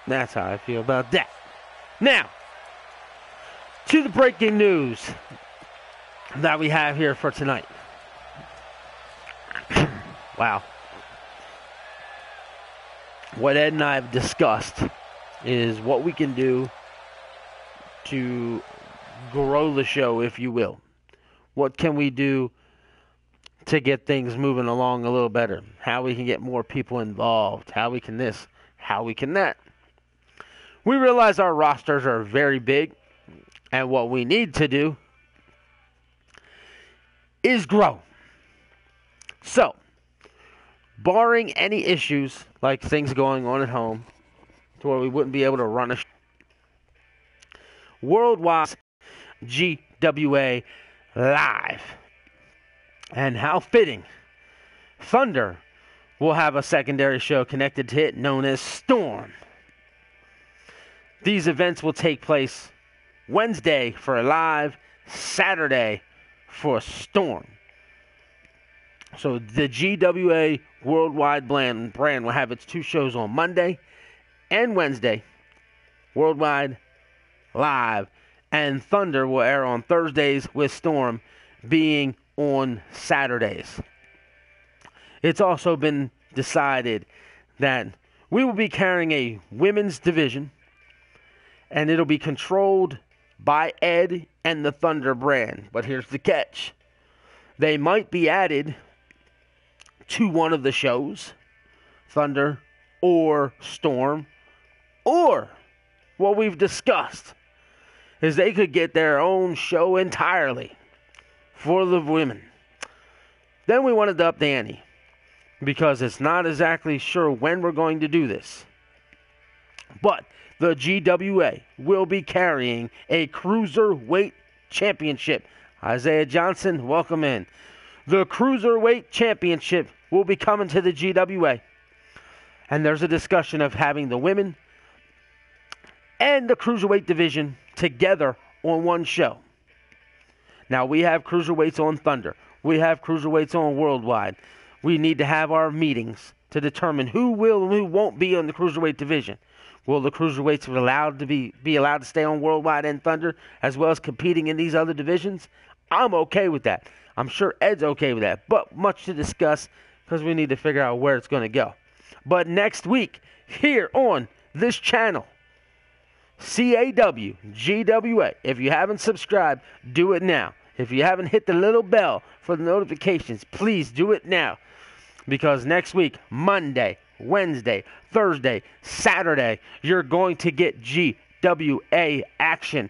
That's how I feel about that. Now, to the breaking news that we have here for tonight. Wow. What Ed and I have discussed is what we can do to grow the show, if you will. What can we do to get things moving along a little better? How we can get more people involved. How we can this. How we can that? We realize our rosters are very big, and what we need to do is grow. So, barring any issues like things going on at home to where we wouldn't be able to run a worldwide GWA live. And how fitting, Thunder will have a secondary show connected to it known as Storm. These events will take place Wednesday for a live, Saturday for a Storm. So the GWA Worldwide brand will have its 2 shows on Monday and Wednesday, Worldwide live, and Thunder will air on Thursdays with Storm being on Saturdays. It's also been decided that we will be carrying a women's division, and it'll be controlled by Ed and the Thunder brand. But here's the catch. They might be added to one of the shows, Thunder or Storm, or what we've discussed is they could get their own show entirely for the women. Then we wanted to up the ante because it's not exactly sure when we're going to do this. But the GWA will be carrying a Cruiserweight Championship. Isaiah Johnson, welcome in. The Cruiserweight Championship will be coming to the GWA. And there's a discussion of having the women and the Cruiserweight division together on one show. Now, we have Cruiserweights on Thunder. We have Cruiserweights on Worldwide. We need to have our meetings to determine who will and who won't be on the Cruiserweight division. Will the Cruiserweights be allowed to be allowed to stay on Worldwide and Thunder as well as competing in these other divisions? I'm okay with that. I'm sure Ed's okay with that. But much to discuss because we need to figure out where it's going to go. But next week, here on this channel, CAW, GWA. If you haven't subscribed, do it now. If you haven't hit the little bell for the notifications, please do it now. Because next week, Monday, Wednesday, Thursday, Saturday, you're going to get GWA action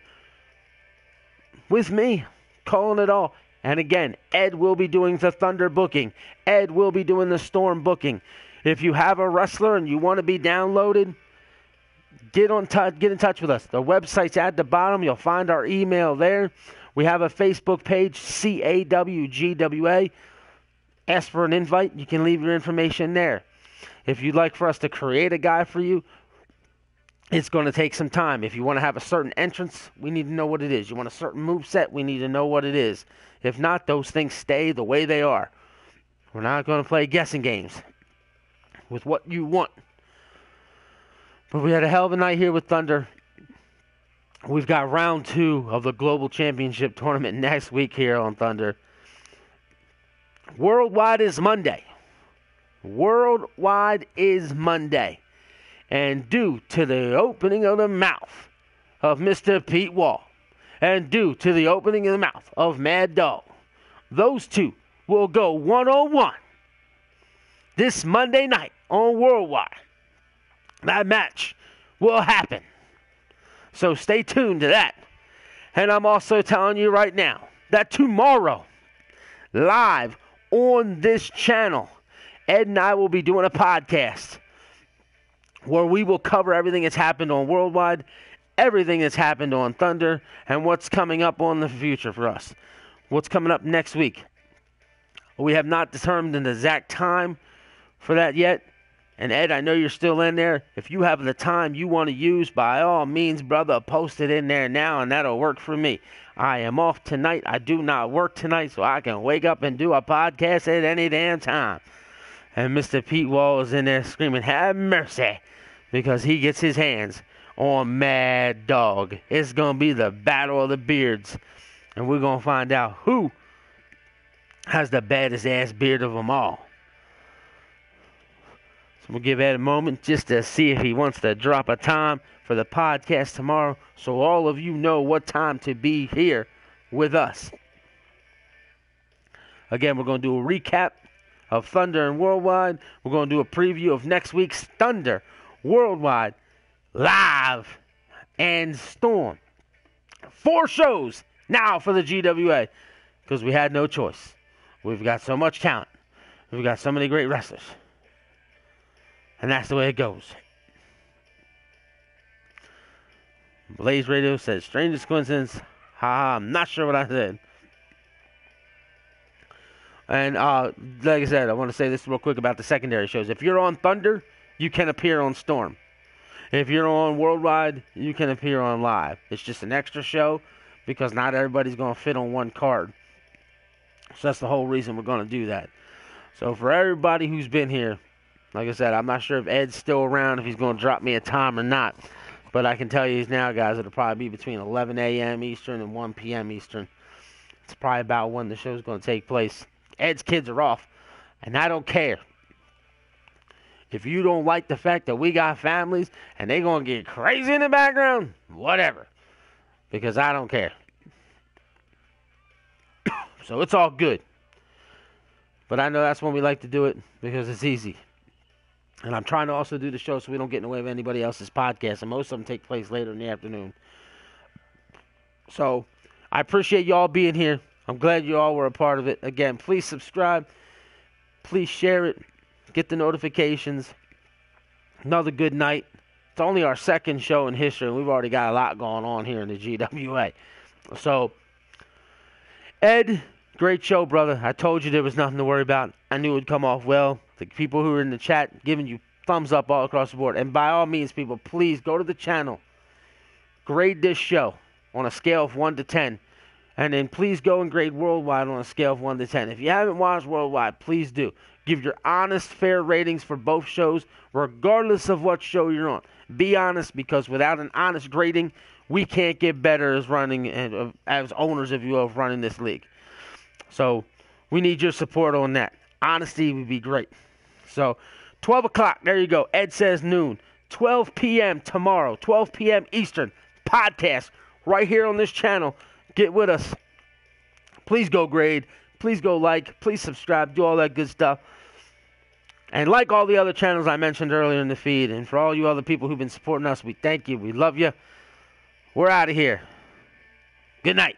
with me calling it all. And again, Ed will be doing the Thunder booking. Ed will be doing the Storm booking. If you have a wrestler and you want to be downloaded, get in touch with us. The website's at the bottom. You'll find our email there. We have a Facebook page, CAWGWA. Ask for an invite. You can leave your information there. If you'd like for us to create a guy for you, it's going to take some time. If you want to have a certain entrance, we need to know what it is. You want a certain moveset, we need to know what it is. If not, those things stay the way they are. We're not going to play guessing games with what you want. But we had a hell of a night here with Thunder. We've got round 2 of the Global Championship Tournament next week here on Thunder. Worldwide is Monday. Worldwide is Monday. And due to the opening of the mouth of Mr. Pete Wall, and due to the opening of the mouth of Mad Dog, those two will go one-on-one this Monday night on Worldwide. That match will happen. So stay tuned to that. And I'm also telling you right now that tomorrow, live on this channel, Ed and I will be doing a podcast where we will cover everything that's happened on Worldwide, everything that's happened on Thunder, and what's coming up on the future for us. What's coming up next week. We have not determined an exact time for that yet. And Ed, I know you're still in there. If you have the time you want to use, by all means, brother, post it in there now, and that'll work for me. I am off tonight. I do not work tonight, so I can wake up and do a podcast at any damn time. And Mr. Pete Wall is in there screaming, have mercy, because he gets his hands on Mad Dog. It's going to be the battle of the beards, and we're going to find out who has the baddest ass beard of them all. We'll give Ed a moment just to see if he wants to drop a time for the podcast tomorrow so all of you know what time to be here with us. Again, we're going to do a recap of Thunder and Worldwide. We're going to do a preview of next week's Thunder Worldwide, Live, and Storm. 4 shows now for the GWA because we had no choice. We've got so much talent. We've got so many great wrestlers. And that's the way it goes. Blaze Radio says, strangest coincidence. Haha, I'm not sure what I said. And like I said, I want to say this real quick about the secondary shows. If you're on Thunder, you can appear on Storm. If you're on Worldwide, you can appear on Live. It's just an extra show because not everybody's going to fit on one card. So that's the whole reason we're going to do that. So for everybody who's been here, like I said, I'm not sure if Ed's still around, if he's going to drop me a time or not. But I can tell you now, guys, it'll probably be between 11 a.m. Eastern and 1 p.m. Eastern. It's probably about when the show's going to take place. Ed's kids are off, and I don't care. If you don't like the fact that we got families and they're going to get crazy in the background, whatever. Because I don't care. So it's all good. But I know that's when we like to do it because it's easy. And I'm trying to also do the show so we don't get in the way of anybody else's podcast. And most of them take place later in the afternoon. So I appreciate y'all being here. I'm glad you all were a part of it. Again, please subscribe. Please share it. Get the notifications. Another good night. It's only our second show in history, and we've already got a lot going on here in the GWA. So, Ed, great show, brother. I told you there was nothing to worry about. I knew it would come off well. The people who are in the chat giving you thumbs up all across the board. And by all means, people, please go to the channel. Grade this show on a scale of 1 to 10. And then please go and grade Worldwide on a scale of 1 to 10. If you haven't watched Worldwide, please do. Give your honest, fair ratings for both shows, regardless of what show you're on. Be honest, because without an honest grading, we can't get better as as owners, if you will, of running this league. So we need your support on that. Honesty would be great. So 12 o'clock, there you go. Ed says noon. 12 p.m. tomorrow, 12 p.m. Eastern, podcast right here on this channel. Get with us. Please go grade. Please go like. Please subscribe. Do all that good stuff. And like all the other channels I mentioned earlier in the feed. And for all you other people who've been supporting us, we thank you. We love you. We're out of here. Good night.